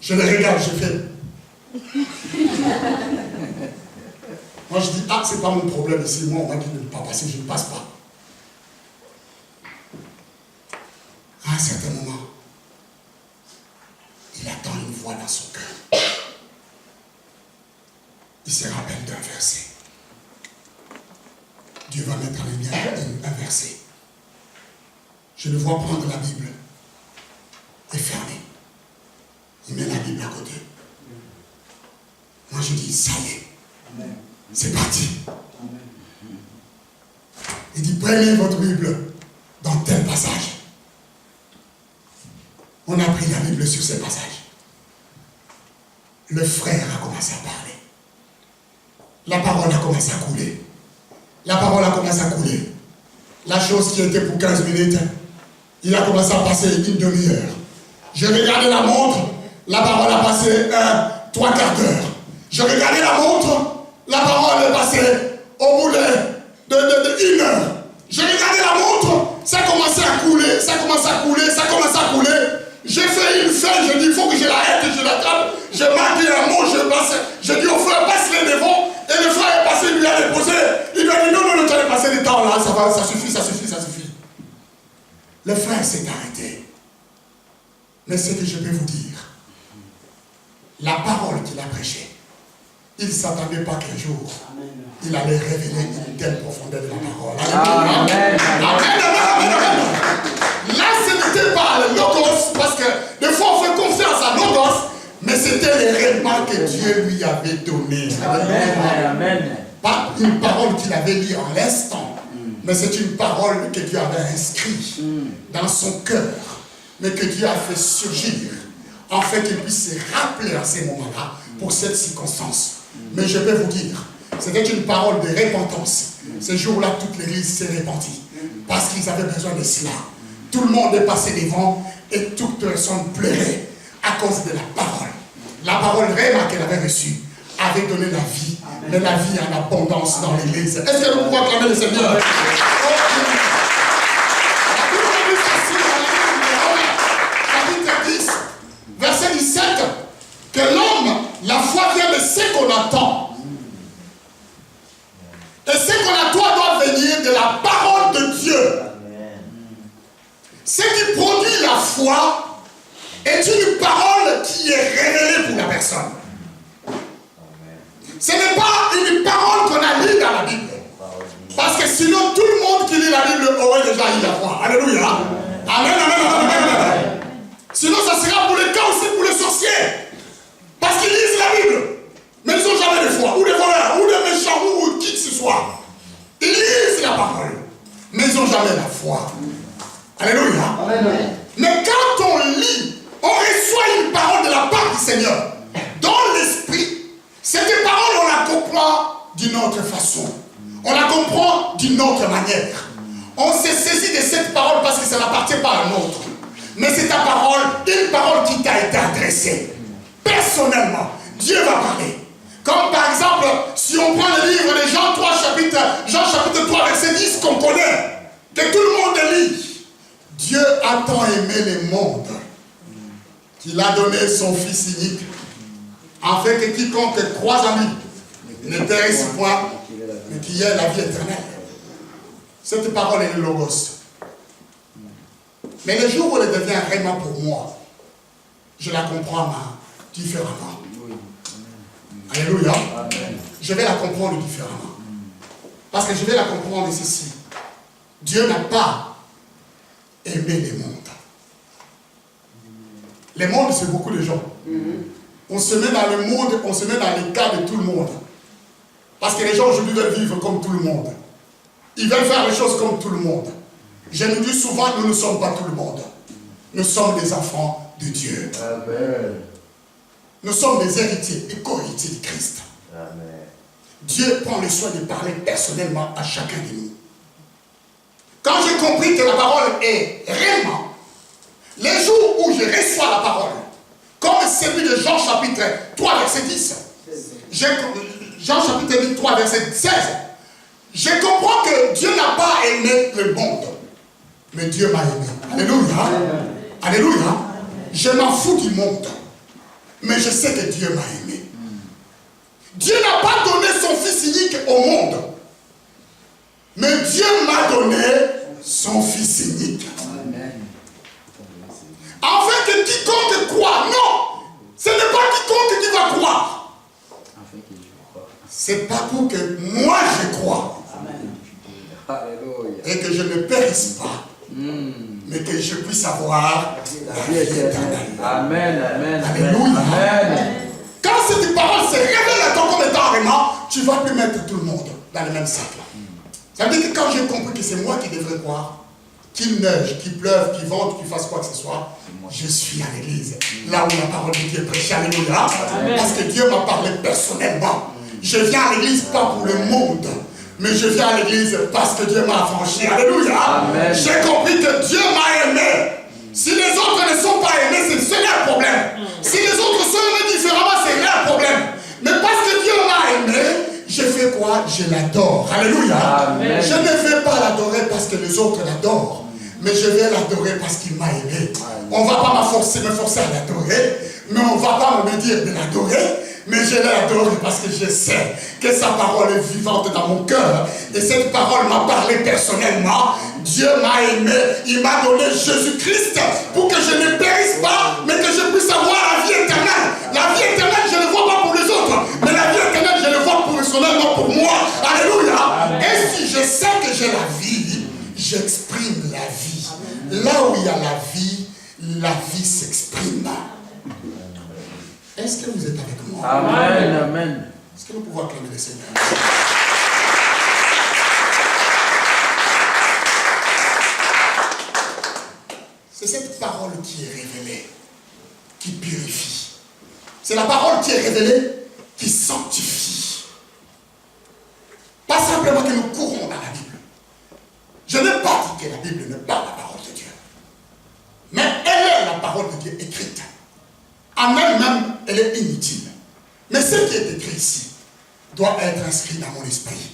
Je le regarde, je fais. Moi je dis, ah, c'est pas mon problème ici. Moi, on m'a dit de ne pas passer, je ne passe pas. À un certain moment, il attend une voix dans son cœur. Il se rappelle d'un verset. Dieu va mettre en lumière un verset. Je le vois prendre la Bible et fermer. Il met la Bible à côté. Moi je dis, ça y est, c'est parti. Il dit, prenez votre Bible dans tel passage. On a pris la Bible sur ces passages. Le frère a commencé à parler. La parole a commencé à couler. La parole a commencé à couler. La chose qui était pour 15 minutes, il a commencé à passer une demi-heure. Je regardais la montre, la parole a passé 3 quarts d'heure. Je regardais la montre, la parole est passée au bout d'une heure. Je regardais la montre, ça commençait à couler, ça commençait à couler, ça commençait à couler. J'ai fait une feuille, je dis, il faut que je l'arrête, je l'attrape. Je marque un mot, je passe. Je dis au frère, passe-les devant. Et le frère est passé, il lui a déposé. Il lui a dit, non, tu as dépassé le temps là, ça va, ça suffit. Le frère s'est arrêté. Mais ce que je peux vous dire, la parole qu'il a prêchée, il ne s'attendait pas qu'un jour, il allait révéler une telle profondeur de la parole. Amen. Là, ce n'était pas le logos, parce que des fois on fait confiance à logos, mais c'était les règlements que Dieu lui avait donnés. Amen. Pas une parole qu'il avait lue en l'instant, mais c'est une parole que Dieu avait inscrite dans son cœur, mais que Dieu a fait surgir, en fait qu'il puisse se rappeler à ces moments-là, pour cette circonstance. Mais je peux vous dire, c'était une parole de repentance. Ce jour-là, toute l'église s'est repentie, parce qu'ils avaient besoin de cela. Tout le monde est passé devant, et toute personne pleurait à cause de la parole. La parole vraiment qu'elle avait reçue avait donné la vie, mais la vie en abondance dans l'église. Est-ce que nous pouvons acclamer le Seigneur? Chapitre 10, verset 17, que l'homme, la foi vient de ce qu'on attend. Et ce qu'on attend doit venir de la parole de Dieu. Ce qui produit la foi est une parole qui est révélée pour la personne. Ce n'est pas une parole qu'on a lue dans la Bible. Parce que sinon, tout le monde qui lit la Bible aurait déjà eu la foi. Alléluia. Amen. Sinon, ça sera pour les cas aussi pour les sorciers. Parce qu'ils lisent la Bible. Mais ils n'ont jamais de foi. Ou des voleurs, ou des méchants, ou qui que ce soit. Ils lisent la parole. Mais ils n'ont jamais la foi. Alléluia. Amen. Mais quand on lit, on reçoit une parole de la part du Seigneur. Dans l'esprit, cette parole, on la comprend d'une autre façon. On la comprend d'une autre manière. On se saisit de cette parole parce que ça n'appartient pas à un autre. Mais c'est ta parole, une parole qui t'a été adressée. Personnellement, Dieu va parler. Comme par exemple, si on prend le livre de Jean chapitre 3, verset 10, qu'on connaît, que tout le monde lit. Dieu a tant aimé le monde qu'il a donné son Fils unique, afin que quiconque croise en lui ne périsse point, mais qu'il ait la vie éternelle. Cette parole est le logos. Mais le jour où elle devient vraiment pour moi, je la comprends différemment. Alléluia. Je vais la comprendre différemment. Parce que je vais la comprendre de ceci. Dieu n'a pas aimé le monde. Le monde, c'est beaucoup de gens. On se met dans le monde, on se met dans les cas de tout le monde. Parce que les gens aujourd'hui veulent vivre comme tout le monde. Ils veulent faire les choses comme tout le monde. Je nous dis souvent, nous ne sommes pas tout le monde. Nous sommes des enfants de Dieu. Amen. Nous sommes des héritiers et co-héritiers de Christ. Amen. Dieu prend le soin de parler personnellement à chacun de nous. Quand j'ai compris que la parole est réellement, les jours où je reçois la parole, comme celui de Jean chapitre 3, verset 10, Jean chapitre 3, verset 16, je comprends que Dieu n'a pas aimé le monde, mais Dieu m'a aimé. Alléluia. Alléluia. Je m'en fous du monde. Mais je sais que Dieu m'a aimé. Dieu n'a pas donné son Fils unique au monde. Mais Dieu m'a donné son Fils unique. Afin que quiconque croit, non, ce n'est pas quiconque qui va croire. C'est pas pour que moi je croie. Et que je ne périsse pas. Mais que je puisse avoir la vie éternelle. Amen, amen. Alléluia. Amen. Quand cette parole se révèle à toi comme étant vraiment, tu ne vas plus mettre tout le monde dans le même sac. Ça veut dire que quand j'ai compris que c'est moi qui devrais croire, qu'il neige, qu'il pleuve, qu'il vente, qu'il fasse quoi que ce soit, je suis à l'église. Là où la parole de Dieu est prêchée. Alléluia. Parce que Dieu m'a parlé personnellement. Je viens à l'église pas pour le monde. Mais je viens à l'église parce que Dieu m'a affranchi. Alléluia. J'ai compris que Dieu m'a aimé. Si les autres ne sont pas aimés, c'est leur problème. Si les autres sont aimés différemment, c'est leur problème. Mais parce que Dieu m'a aimé, je fais quoi? Je l'adore. Alléluia. Amen. Je ne vais pas l'adorer parce que les autres l'adorent. Mais je vais l'adorer parce qu'il m'a aimé. On ne va pas me forcer à l'adorer. Mais on ne va pas me dire de l'adorer. Mais je l'adore parce que je sais que sa parole est vivante dans mon cœur. Et cette parole m'a parlé personnellement. Dieu m'a aimé. Il m'a donné Jésus-Christ pour que je ne périsse pas, mais que je puisse avoir la vie éternelle. La vie éternelle, je ne le vois pas pour les autres. Mais la vie éternelle, je le vois personnellement pour moi. Alléluia. Et si je sais que j'ai la vie, j'exprime la vie. Là où il y a la vie s'exprime. Est-ce que vous êtes avec moi? Amen, amen. Est-ce que nous pouvons acclamer le Seigneur? C'est cette parole qui est révélée, qui purifie. C'est la parole qui est révélée, qui sanctifie. Pas simplement que nous courons dans la Bible. Je n'ai pas dit que la Bible n'est pas la parole de Dieu. Mais elle est la parole de Dieu écrite. En elle-même, elle est inutile. Mais ce qui est écrit ici doit être inscrit dans mon esprit.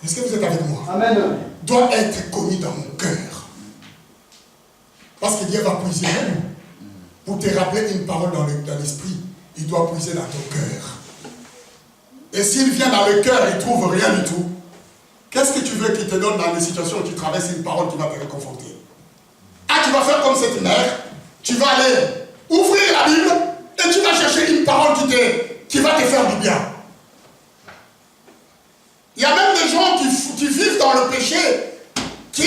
Est-ce que vous êtes avec moi? Amen. Doit être connu dans mon cœur. Parce que Dieu va puiser pour te rappeler une parole dans l'esprit. Il doit puiser dans ton cœur. Et s'il vient dans le cœur et ne trouve rien du tout, qu'est-ce que tu veux qu'il te donne dans les situations où tu traverses une parole qui va te réconforter? Ah, tu vas faire comme cette mère. Tu vas aller ouvrir la Bible et tu vas chercher une parole qui va te faire du bien. Il y a même des gens qui vivent dans le péché, qui,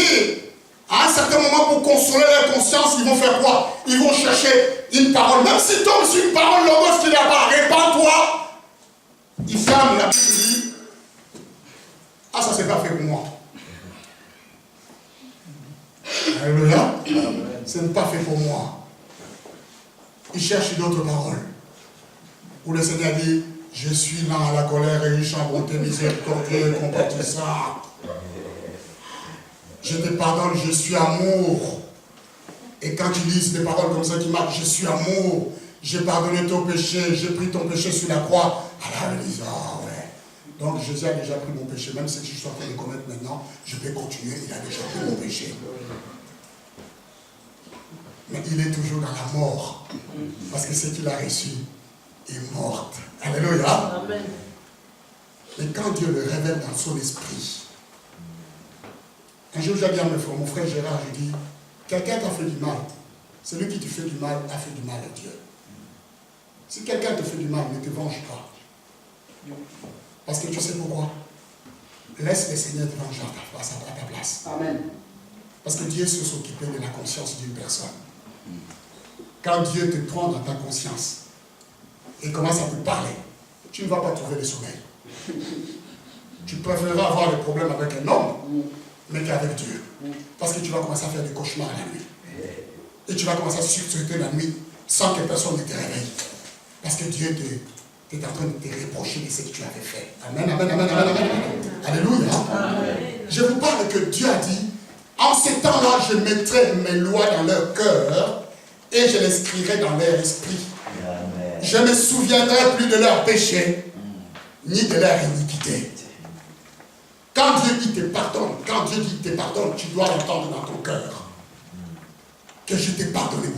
à un certain moment, pour consoler leur conscience, ils vont faire quoi? Ils vont chercher une parole. Même si tombe sur une parole, logos qui n'a pas, répands-toi. Ils ferment la Bible et disent, ah, ça c'est pas fait pour moi. Alléluia. Ce n'est pas fait pour moi. Il cherche d'autres paroles. Où le Seigneur dit, je suis lent à la colère et riche en bonté, miséricordieux et compatissant. Je te pardonne, je suis amour. Et quand tu lis des paroles comme ça qui marquent, je suis amour, j'ai pardonné ton péché, j'ai pris ton péché sur la croix. Alors il dit, ah ouais. Donc Jésus a déjà pris mon péché, même si je suis en train de commettre maintenant, je vais continuer, il a déjà pris mon péché. Mais il est toujours dans la mort. Parce que ce qu'il a reçu est mort. Alléluia. Amen. Mais quand Dieu le révèle dans son esprit, un jour j'ai dit à mon frère Gérard, je dis, quelqu'un t'a fait du mal. Celui qui te fait du mal a fait du mal à Dieu. Si quelqu'un te fait du mal, ne te venge pas. Parce que tu sais pourquoi? Laisse le Seigneur te venger à ta place. Amen. Parce que Dieu sait s'occuper de la conscience d'une personne. Quand Dieu te prend dans ta conscience et commence à te parler, tu ne vas pas trouver le sommeil. Tu préféreras avoir des problèmes avec un homme, mais qu'avec Dieu. Parce que tu vas commencer à faire des cauchemars la nuit. Et tu vas commencer à sursauter la nuit sans que personne ne te réveille. Parce que Dieu est en train de te reprocher de ce que tu avais fait. Amen, amen, amen, amen, amen. Alléluia. Amen. Je vous parle que Dieu a dit, en ces temps-là, je mettrai mes lois dans leur cœur et je les inscrirai dans leur esprit. Amen. Je ne me souviendrai plus de leurs péchés, ni de leur iniquité. Quand Dieu dit te pardonne, quand Dieu dit te pardonne, tu dois l'entendre dans ton cœur.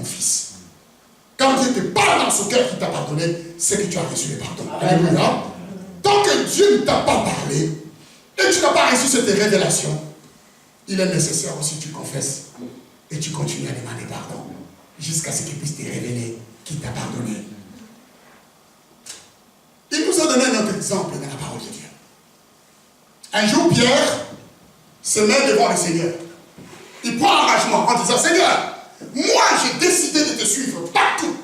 fils. Quand Dieu te parle dans son cœur qu'il t'a pardonné, c'est que tu as reçu le pardon. Alléluia. Tant que Dieu ne t'a pas parlé et tu n'as pas reçu cette révélation, il est nécessaire aussi que tu confesses et tu continues à demander pardon jusqu'à ce qu'il puisse te révéler qu'il t'a pardonné. Il nous a donné un autre exemple dans la parole de Dieu. Un jour, Pierre se met devant le Seigneur. Il prend engagement en disant, Seigneur, moi j'ai décidé de te suivre partout.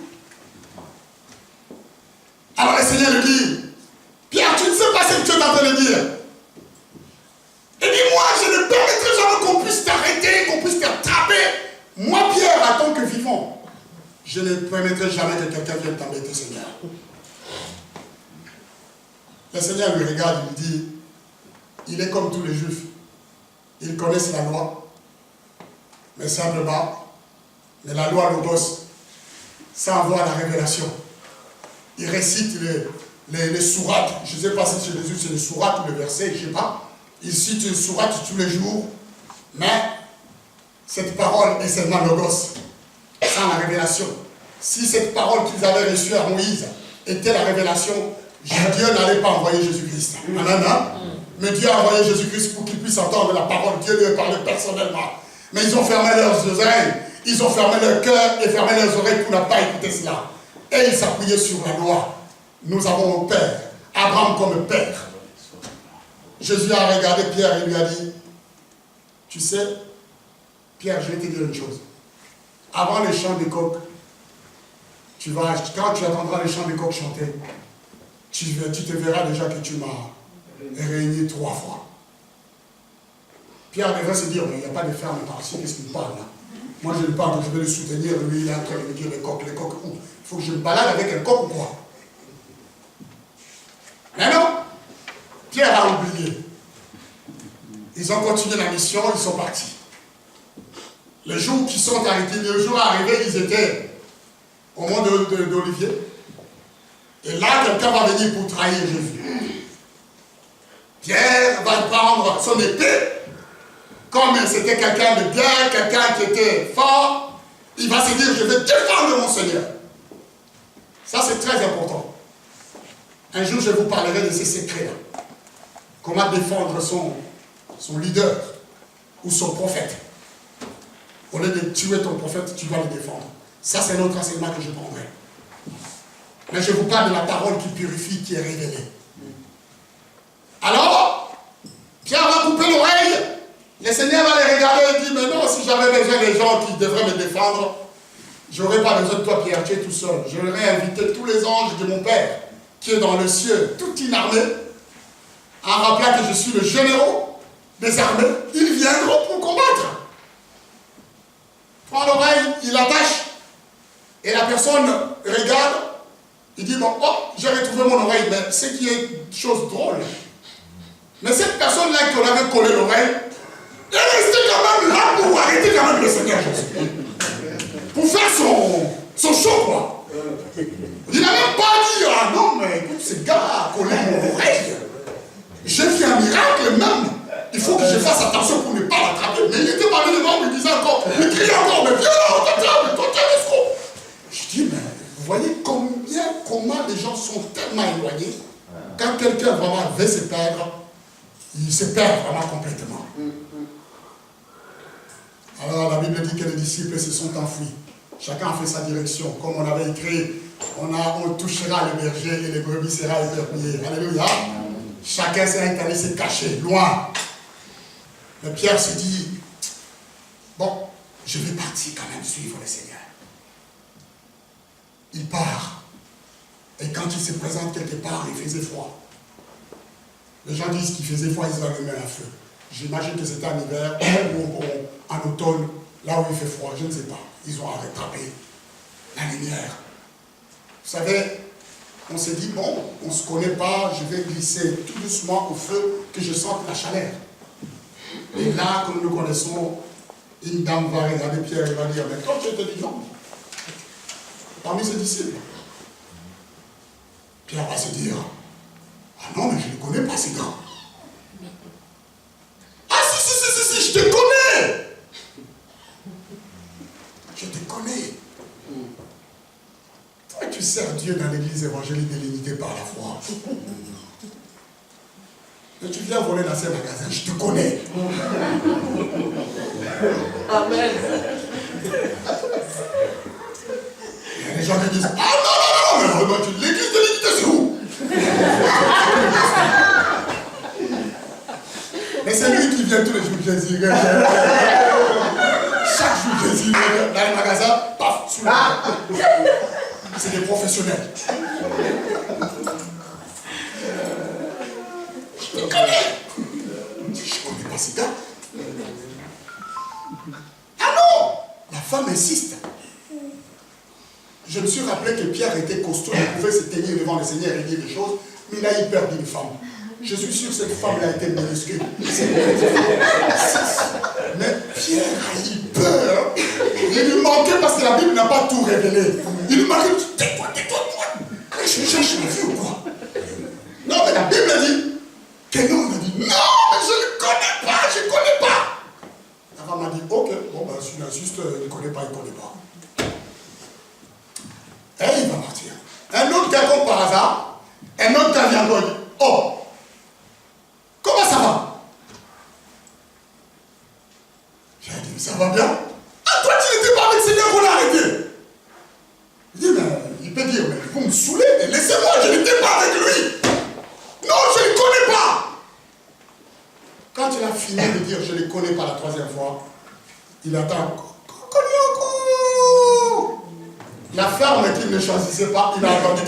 Alors le Seigneur lui dit, Pierre, tu ne sais pas ce que tu es en train de dire. Il dit, moi je ne permettrai jamais qu'on puisse t'arrêter, qu'on puisse t'attraper. Moi, Pierre, en tant que vivant, je ne permettrai jamais que quelqu'un vienne t'embêter, Seigneur. Le Seigneur lui regarde, il lui dit, il est comme tous les Juifs. Ils connaissent la loi, mais simplement, mais la loi logos, ça envoie la révélation. Il récite les sourates. Je ne sais pas si chez Jésus c'est les sourates ou les versets, je ne sais pas. Il cite une sourate tous les jours, mais cette parole est seulement logos, sans la révélation. Si cette parole qu'ils avaient reçue à Moïse était la révélation, Dieu n'allait pas envoyer Jésus-Christ. Amen. Mais Dieu a envoyé Jésus-Christ pour qu'il puisse entendre la parole. Dieu lui a parlé personnellement. Mais ils ont fermé leurs oreilles, ils ont fermé leur cœur et fermé leurs oreilles pour ne pas écouter cela. Et ils s'appuyaient sur la loi. Nous avons un père, Abraham comme père. Jésus a regardé Pierre et lui a dit, tu sais, Pierre, je vais te dire une chose. Avant le chant des coqs, quand tu entendras le chant des coqs chanter, tu te verras déjà que tu m'as réuni 3 fois. Pierre devrait se dire, mais il n'y a pas de ferme par ici, qu'est-ce qu'il parle là? Moi je ne parle que je vais le soutenir, lui il est en train de me dire les coqs où? Il faut que je me balade avec un coq ou quoi? Mais non, Pierre a oublié. Ils ont continué la mission, ils sont partis. Les jours qui sont arrêtés, le jour arrivé, ils étaient au mont d'Olivier. Et là, quelqu'un va venir pour trahir Jésus. Pierre va prendre son épée, comme c'était quelqu'un de bien, quelqu'un qui était fort, il va se dire, je vais défendre mon Seigneur. Ça, c'est très important. Un jour, je vous parlerai de ces secrets-là. Comment défendre son leader ou son prophète. Au lieu de tuer ton prophète, tu dois le défendre. Ça, c'est notre enseignement que je prendrai. Mais je vous parle de la parole qui purifie, qui est révélée. Alors, Pierre va couper l'oreille. Le Seigneur va les regarder et dit, mais non, si j'avais besoin des gens qui devraient me défendre, je n'aurais pas besoin de toi, Pierre, tu es tout seul. J'aurais invité tous les anges de mon Père, qui est dans le ciel, tout inarmé, en rappelant que je suis le général des armées. Ils viendront pour combattre. Prends l'oreille, il l'attache, et la personne regarde, il dit, bon, oh, j'ai retrouvé mon oreille, mais ce qui est une chose drôle. Mais cette personne-là qu'on avait collé l'oreille, elle est restée quand même là pour arrêter quand même le Seigneur Jésus. Pour faire son show, quoi. Il n'a même pas dit, ah non, mais écoute, ce gars a collé mon oreille. J'ai fait un miracle même. Il faut que je fasse attention pour ne pas l'attraper. Mais il était parmi les membres, il disait encore, il criait encore, mais viens là, toi, t'es l'escroc. Je dis, mais vous voyez comment les gens sont tellement éloignés. Quand quelqu'un vraiment veut se perdre, il se perd vraiment complètement. Alors la Bible dit que les disciples se sont enfuis. Chacun a fait sa direction. Comme on avait écrit, on touchera les bergers et les brebis sera épargnées. Alléluia. Chacun s'est allé se cacher, loin. Mais Pierre se dit, bon, je vais partir quand même suivre le Seigneur. Il part. Et quand il se présente quelque part, il faisait froid. Les gens disent qu'il faisait froid, ils allumaient un feu. J'imagine que c'était en hiver ou en automne, là où il fait froid, je ne sais pas. Ils ont rattrapé la lumière. Vous savez, on s'est dit, bon, on ne se connaît pas, je vais glisser tout doucement au feu, que je sente la chaleur. Et là, comme nous connaissons, une dame va regarder Pierre et va dire, mais toi tu es intelligent, parmi ses disciples. Pierre va se dire, ah non, mais je ne connais pas ces gars. Ah si, je te connais. Je te connais. tu sers Dieu dans l'église évangélique de l'unité par la foi. Et tu viens voler dans ces magasins, je te connais. Amen. Il y a des gens qui disent, ah non, l'église de l'unité c'est où? Mais c'est lui qui vient tous les jours, Jésus. Chaque jour, Jésus vient dans les magasins, paf, sous la. C'est des professionnels. Je te connais. Je connais pas ces gars. Ah non! La femme insiste. Je me suis rappelé que Pierre était costaud, il pouvait se tenir devant le Seigneur et dire des choses, mais il a eu peur d'une femme. Je suis sûr que cette femme-là était minuscule. Mais Pierre a eu peur. Il lui manquait parce que la Bible n'a pas tout révélé. Il lui manquait, tais-toi. Je cherche ma vie ou quoi? Non, mais la Bible dit qu'un homme a dit, non, mais je ne connais pas. La femme m'a dit, ok, bon, ben, si il insiste, il ne connaît pas. Et il va partir. Un autre gars, comme par hasard, un autre gars vient encore et dit, oh, comment ça va? J'ai dit, ça va bien? Ah, toi, tu n'étais pas avec le Seigneur qu'on a arrêté. Il dit, mais il peut dire, mais vous me saoulez, mais laissez-moi, je n'étais pas avec lui. Non, je ne le connais pas. Quand il a fini de dire, je ne le connais pas la troisième fois, il attend encore. La ferme qu'il ne choisissait pas, il a entendu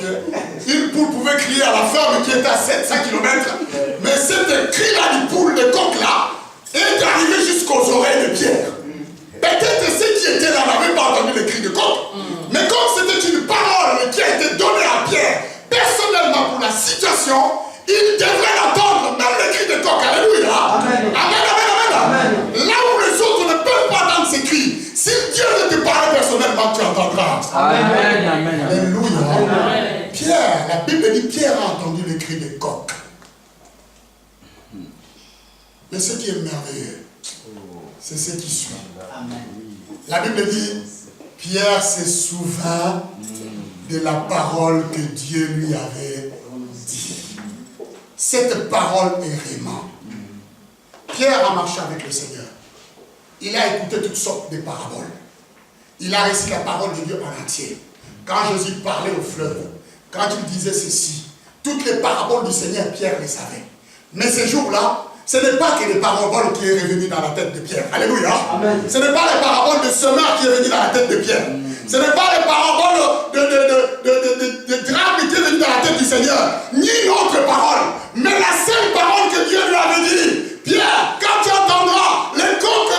qu'une poule pouvait crier à la ferme qui était à 700 km. Mais cet cri-là du poule, de coq-là, est arrivé jusqu'aux oreilles de Pierre. Peut-être ceux qui étaient là n'avaient pas entendu le cri de coq. Mais comme c'était une parole qui a été donnée à Pierre, personnellement pour la situation, il devrait l'entendre, même le cri de coq. Alléluia. Amen. Là où les autres ne peuvent pas entendre ces cris, si Dieu ne te parle personnellement, tu entendras. Amen. Alléluia. Amen. Pierre, la Bible dit Pierre a entendu le cri de coq. Mais ce qui est merveilleux, c'est ce qui suit. La Bible dit Pierre se souvint de la parole que Dieu lui avait dit. Cette parole est vraiment. Pierre a marché avec le Seigneur. Il a écouté toutes sortes de paraboles. Il a reçu la parole de Dieu en entier. Quand Jésus parlait au fleuve, quand il disait ceci, toutes les paraboles du Seigneur, Pierre les savait. Mais ces jours-là, ce n'est pas que les paraboles qui est revenu dans la tête de Pierre. Alléluia. Amen. Ce n'est pas les paraboles de semeur qui est venu dans la tête de Pierre. Ce n'est pas les paraboles de drame qui est venu dans la tête du Seigneur. Ni une autre parole. Mais la seule parole que Dieu lui avait dit. Pierre, quand tu entendras les coqs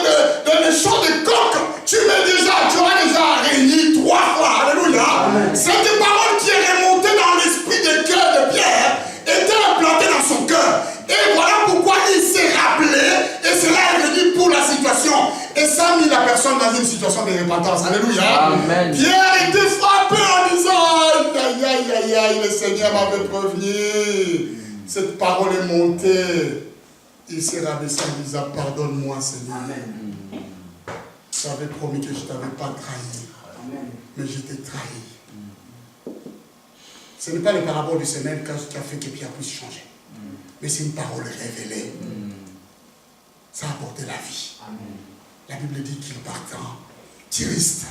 les chants de coq, tu auras déjà réuni 3 fois. Alléluia. Amen. Cette parole qui est remontée dans l'esprit de cœur de Pierre était implantée dans son cœur. Et voilà pourquoi il s'est rappelé, et cela est venu pour la situation. Et ça a mis la personne dans une situation de repentance. Alléluia. Amen. Pierre était frappé en disant, aïe, le Seigneur m'avait prévenu. Cette parole est montée. Il s'est rabaissé en disant, pardonne-moi Seigneur. Amen. Tu avais promis que je ne t'avais pas trahi. Amen. Mais je t'ai trahi. Ce n'est pas le parabole du Seigneur qui a fait que Pierre puisse changer. Mais c'est une parole révélée. Ça a apporté la vie. Amen. La Bible dit qu'il partant triste.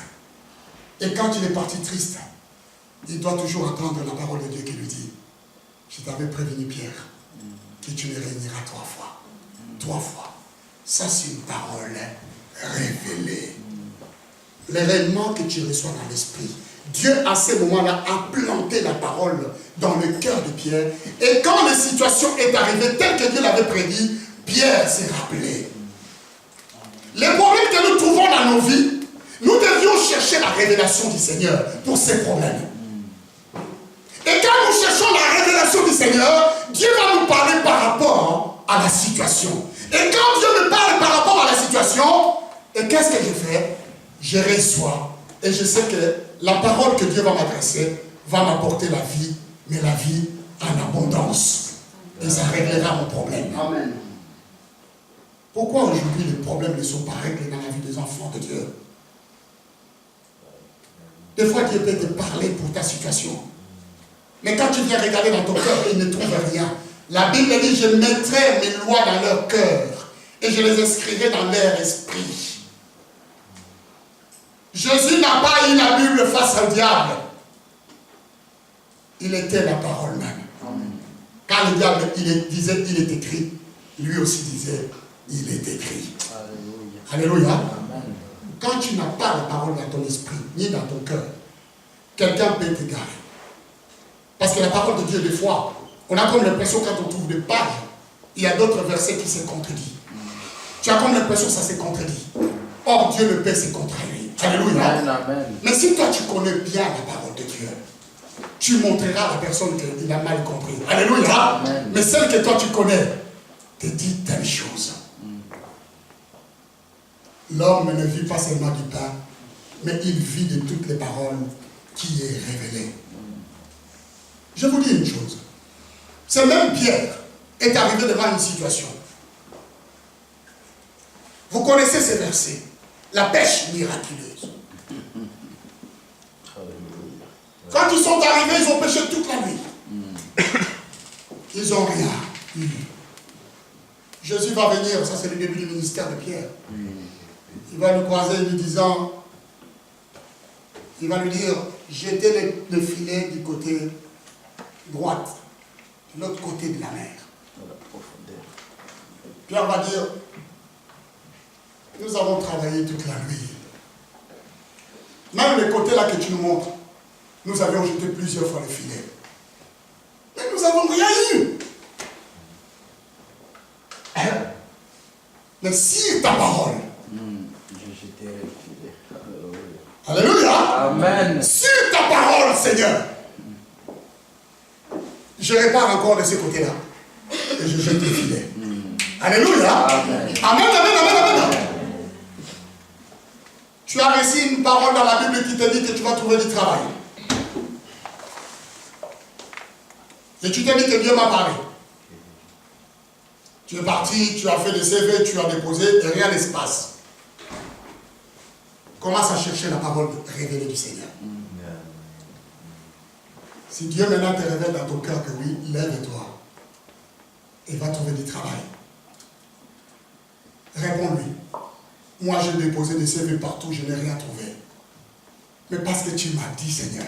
Et quand il est parti triste, il doit toujours attendre la parole de Dieu qui lui dit, je t'avais prévenu Pierre, que tu les réuniras 3 fois. 3 fois. Ça c'est une parole révélée. L'événement que tu reçois dans l'esprit, Dieu à ce moment-là a planté la parole dans le cœur de Pierre. Et quand la situation est arrivée telle que Dieu l'avait prédit, Pierre s'est rappelé. Les problèmes que nous trouvons dans nos vies, nous devions chercher la révélation du Seigneur pour ces problèmes. Et quand nous cherchons la révélation du Seigneur, Dieu va nous parler par rapport à la situation. Et quand Dieu me parle par rapport à la situation, et qu'est-ce que je fais? Je reçois. Et je sais que la parole que Dieu va m'adresser va m'apporter la vie, mais la vie en abondance. Et ça réglera mon problème. Amen. Pourquoi aujourd'hui les problèmes ne sont pas réglés dans la vie des enfants de Dieu? Des fois, Dieu peut te parler pour ta situation. Mais quand tu viens regarder dans ton cœur, il ne trouve rien. La Bible dit, je mettrai mes lois dans leur cœur et je les inscrirai dans leur esprit. Jésus n'a pas eu la Bible face au diable. Il était la parole même. Quand le diable disait, il est écrit, lui aussi disait, il est écrit. Alléluia. Alléluia. Quand tu n'as pas la parole dans ton esprit, ni dans ton cœur, quelqu'un peut t'égarer. Parce que la parole de Dieu, des fois, on a comme l'impression quand on trouve des pages, il y a d'autres versets qui se contredisent. Tu as comme l'impression que ça se contredit. Or, Dieu ne peut se contredire. Alléluia. Amen. Mais si toi, tu connais bien la parole de Dieu, tu montreras à la personne qu'il a mal compris. Alléluia. Amen. Mais celle que toi, tu connais, te dit telle chose. L'homme ne vit pas seulement du pain, mais il vit de toutes les paroles qui est révélée. Je vous dis une chose. C'est même Pierre est arrivé devant une situation. Vous connaissez ces versets. La pêche miraculeuse. Quand ils sont arrivés, ils ont pêché toute la nuit. Ils n'ont rien eu. Jésus va venir, ça c'est le début du ministère de Pierre. Il va le croiser lui disant, il va lui dire, jetez le filet du côté droite, de l'autre côté de la mer. Pierre va dire, nous avons travaillé toute la nuit. Même le côté là que tu nous montres, nous avions jeté plusieurs fois le filet. Mais nous n'avons rien eu. Mais si ta parole, alléluia. Amen. Sur ta parole, Seigneur. Je répare encore de ce côté-là. Et je jette le filet. Alléluia. Amen. Amen, amen, amen, amen. Tu as reçu une parole dans la Bible qui te dit que tu vas trouver du travail. Et tu te dis que Dieu m'a parlé. Tu es parti, tu as fait des CV, tu as déposé et rien ne se passe. Commence à chercher la parole révélée du Seigneur. Si Dieu maintenant te révèle dans ton cœur que oui, lève-toi et va trouver du travail. Réponds-lui. Moi, j'ai déposé des CV partout, je n'ai rien trouvé. Mais parce que tu m'as dit, Seigneur,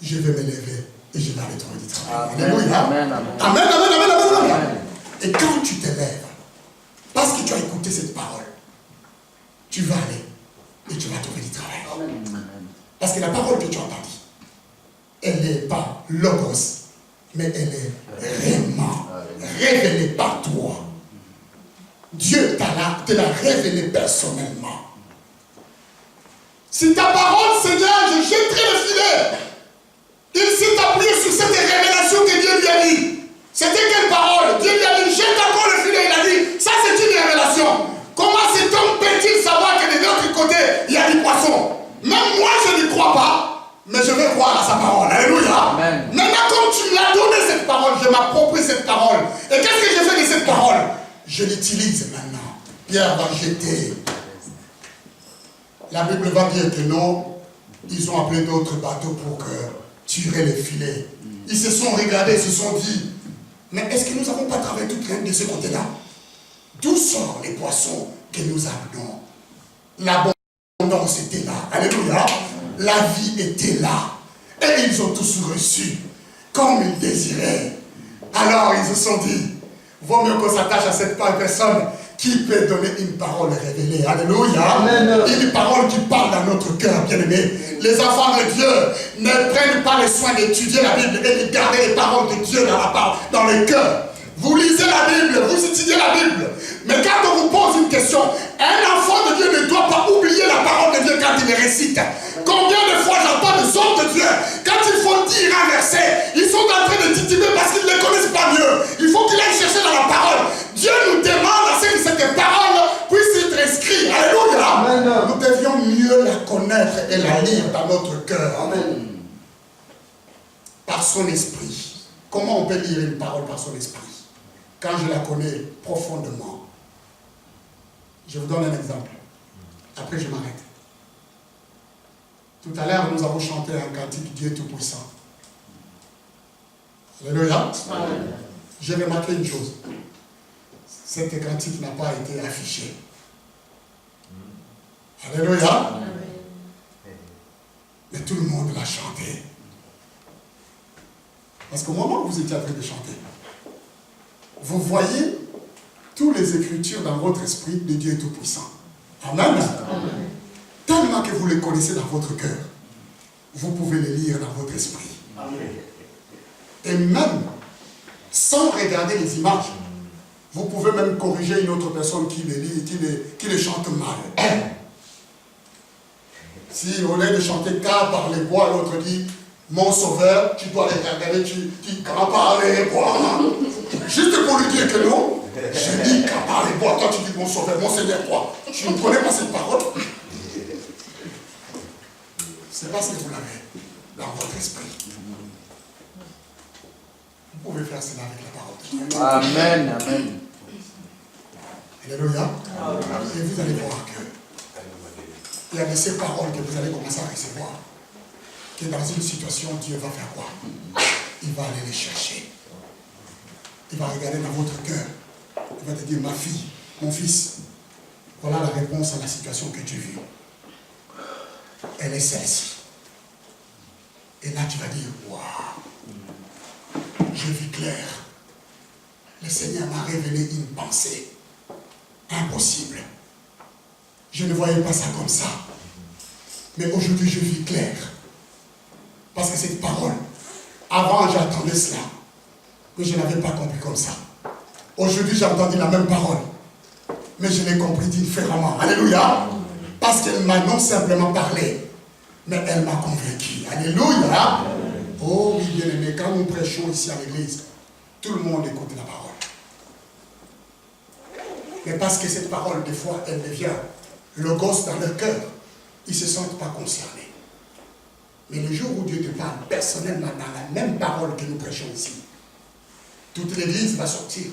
je vais me lever et je vais aller trouver du travail. Amen. Alléluia. Amen, amen. Amen, amen, amen, amen, amen. Amen. Et quand tu te lèves, parce que tu as écouté cette parole, tu vas aller et tu vas trouver du travail. Amen. Parce que la parole que tu as entendue, elle n'est pas logos, mais elle est vraiment révélée par toi. Dieu te l'a révélé personnellement. Si ta parole, Seigneur, je jetterai le filet. Il s'est appuyé sur cette révélation que Dieu lui a dit. C'était quelle parole? Dieu lui a dit, jette encore le filet. Il a dit, ça c'est une révélation. Comment cet homme peut-il savoir que de l'autre côté, il y a du poisson? Même moi, je n'y crois pas, mais je vais croire à sa parole. Alléluia. Amen. Maintenant, comme tu m'as donné cette parole, je m'approprie cette parole. Et qu'est-ce que je fais de cette parole? Je l'utilise maintenant. Pierre va jeter. La Bible va dire que non, ils ont appelé d'autres bateaux pour tirer les filets. Ils se sont regardés, ils se sont dit, mais est-ce que nous n'avons pas travaillé toute l'année de ce côté-là? D'où sortent les poissons que nous amenons? L'abondance était là. Alléluia. La vie était là. Et ils ont tous reçu comme ils désiraient. Alors ils se sont dit, vaut mieux qu'on s'attache à cette personne qui peut donner une parole révélée. Alléluia. Amen. Une parole qui parle dans notre cœur, bien-aimés. Les enfants de Dieu ne prennent pas le soin d'étudier la Bible et de garder les paroles de Dieu dans le cœur. Vous lisez la Bible, vous étudiez la Bible. Mais quand on vous pose une question, un enfant de Dieu ne doit pas oublier la parole de Dieu quand il les récite. Combien de fois j'entends des hommes de Dieu, quand il faut dire un verset, ils sont en train de tituber parce qu'ils ne les connaissent pas mieux. Il faut qu'ils aillent chercher dans la parole. Dieu nous demande à ce que cette parole puisse être inscrite. Alléluia. Amen. Nous devions mieux la connaître et la lire dans notre cœur. Amen. Par son esprit. Comment on peut lire une parole par son esprit? Quand je la connais profondément. Je vous donne un exemple. Après, je m'arrête. Tout à l'heure, nous avons chanté un cantique Dieu Tout-Puissant. Alléluia. J'ai remarqué une chose. Cet cantique n'a pas été affiché. Alléluia. Mais tout le monde l'a chanté. Parce qu'au moment où vous étiez en train de chanter, vous voyez toutes les écritures dans votre esprit de Dieu Tout-Puissant. Amen. Tellement que vous les connaissez dans votre cœur, vous pouvez les lire dans votre esprit. Et même, sans regarder les images, vous pouvez même corriger une autre personne qui les lit, qui les chante mal. Si au lieu de chanter car par les bois, l'autre dit mon sauveur, tu dois les regarder, tu dis car par les bois. Juste pour lui dire que non, je dis car par les bois, toi tu dis mon sauveur, mon Seigneur, quoi. Tu ne connais pas cette parole. C'est parce que vous l'avez dans votre esprit. Vous pouvez faire cela avec la parole de Dieu. Amen, amen. Alléluia. Et vous allez voir que il y a de ces paroles que vous allez commencer à recevoir. Que dans une situation, Dieu va faire quoi? Il va aller les chercher. Il va regarder dans votre cœur. Il va te dire, ma fille, mon fils, voilà la réponse à la situation que tu vis. Elle est celle-ci. Et là, tu vas dire, waouh, je vis clair. Le Seigneur m'a révélé une pensée impossible. Je ne voyais pas ça comme ça. Mais aujourd'hui, je vis clair. Parce que cette parole, avant, j'attendais cela. Mais je n'avais pas compris comme ça. Aujourd'hui, j'ai entendu la même parole. Mais je l'ai compris différemment. Alléluia. Parce qu'elle m'a non simplement parlé, mais elle m'a convaincu. Alléluia. Oh oui, bien aimé, quand nous prêchons ici à l'église, tout le monde écoute la parole. Mais parce que cette parole, des fois, elle devient le gosse dans leur cœur, ils ne se sentent pas concernés. Mais le jour où Dieu te parle personnellement dans la même parole que nous prêchons ici, toute l'église va sortir.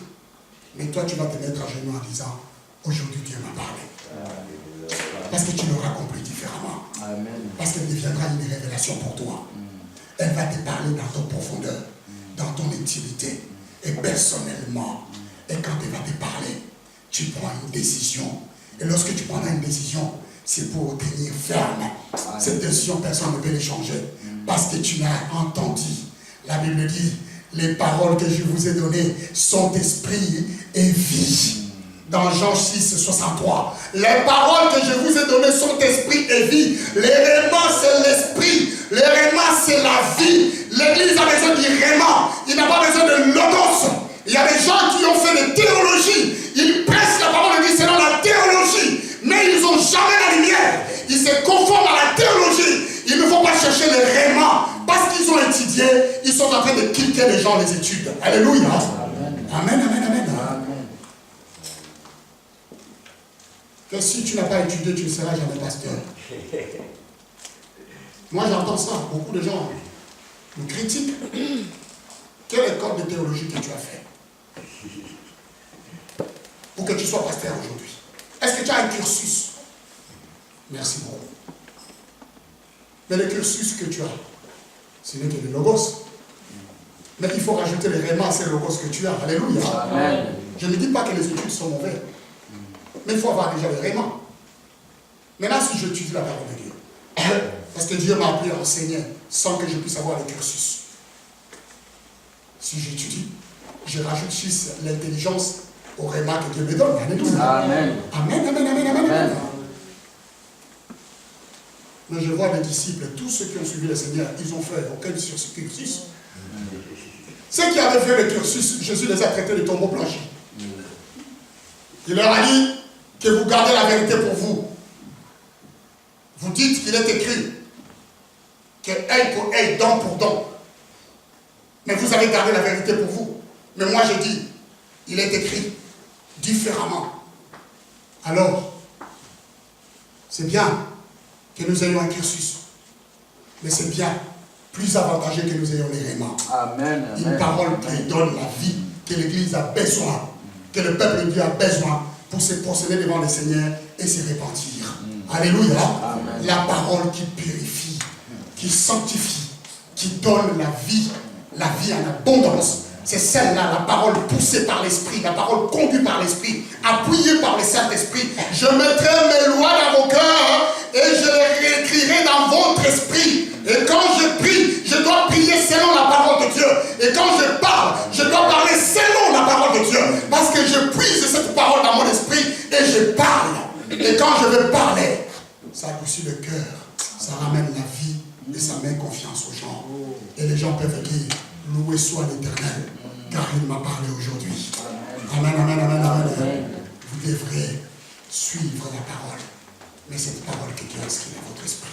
Mais toi, tu vas te mettre à genoux en disant, aujourd'hui Dieu m'a parlé. Parce que tu l'auras compris différemment. Amen. Parce qu'elle deviendra une révélation pour toi. Elle va te parler dans ton profondeur, dans ton intimité, et personnellement. Et quand elle va te parler, tu prends une décision. Et lorsque tu prendras une décision, c'est pour tenir ferme. Cette décision, personne ne peut l'échanger. Parce que tu l'as entendu. La Bible dit, les paroles que je vous ai données sont esprit et vie. Dans Jean 6, 63. Les paroles que je vous ai données sont esprit et vie. Les rémans, c'est l'esprit. Les rémans, c'est la vie. L'église a besoin du réman. Il n'a pas besoin de logos. Il y a des gens qui ont fait des théologies. Ils prêchent la parole de Dieu selon la théologie. Mais ils n'ont jamais la lumière. Ils se conforment à la théologie. Il ne faut pas chercher les rémans. Parce qu'ils ont étudié, ils sont en train de quitter les gens les études. Alléluia. Amen, amen, amen. Que si tu n'as pas étudié, tu ne seras jamais pasteur. Moi, j'entends ça. Beaucoup de gens me critiquent. Quelle école de théologie que tu as fait pour que tu sois pasteur aujourd'hui? Est-ce que tu as un cursus? Merci beaucoup. Mais le cursus que tu as, ce n'est que le logos. Mais il faut rajouter les rémans à ces logos que tu as. Alléluia. Amen. Je ne dis pas que les études sont mauvaises. Mais il faut avoir déjà les rémans. Maintenant, si j'étudie la parole de Dieu, parce que Dieu m'a appris à enseigner sans que je puisse avoir le cursus. Si j'étudie, je rajoute juste l'intelligence au réma que Dieu me donne. Alléluia. Amen. Amen, amen, amen, amen, amen. Mais je vois les disciples, tous ceux qui ont suivi le Seigneur, ils ont fait aucun cursus. Ceux qui avaient fait le cursus, Jésus les a traités de tombeaux blanchis. Il leur a dit que vous gardez la vérité pour vous. Vous dites qu'il est écrit que œil pour œil, dent pour dent. Mais vous avez gardé la vérité pour vous. Mais moi je dis, il est écrit différemment. Alors, c'est bien que nous ayons un cursus. Mais c'est bien, plus avantageux que nous ayons les rémans. Amen. Une parole qui donne la vie, que l'Église a besoin, que le peuple de Dieu a besoin pour se procéder devant le Seigneur et se repentir. Alléluia. Amen. La parole qui purifie. qui sanctifie, qui donne la vie en abondance. C'est celle-là, la parole poussée par l'Esprit, la parole conduite par l'Esprit, appuyée par le Saint-Esprit. Je mettrai mes lois dans vos cœurs et je les réécrirai dans votre esprit. Et quand je prie, je dois prier selon la parole de Dieu. Et quand je parle, je dois parler selon la parole de Dieu. Parce que je puise cette parole dans mon esprit et je parle. Et quand je veux parler, ça adoucit le cœur, ça ramène la vie et ça met confiance aux gens. Et les gens peuvent dire, loué soit l'Éternel, car il m'a parlé aujourd'hui. Amen, amen, amen, amen. Vous devrez suivre la parole. Mais cette parole que Dieu a inscrite dans votre esprit.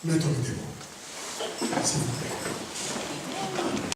Mettons-nous debout. S'il vous plaît.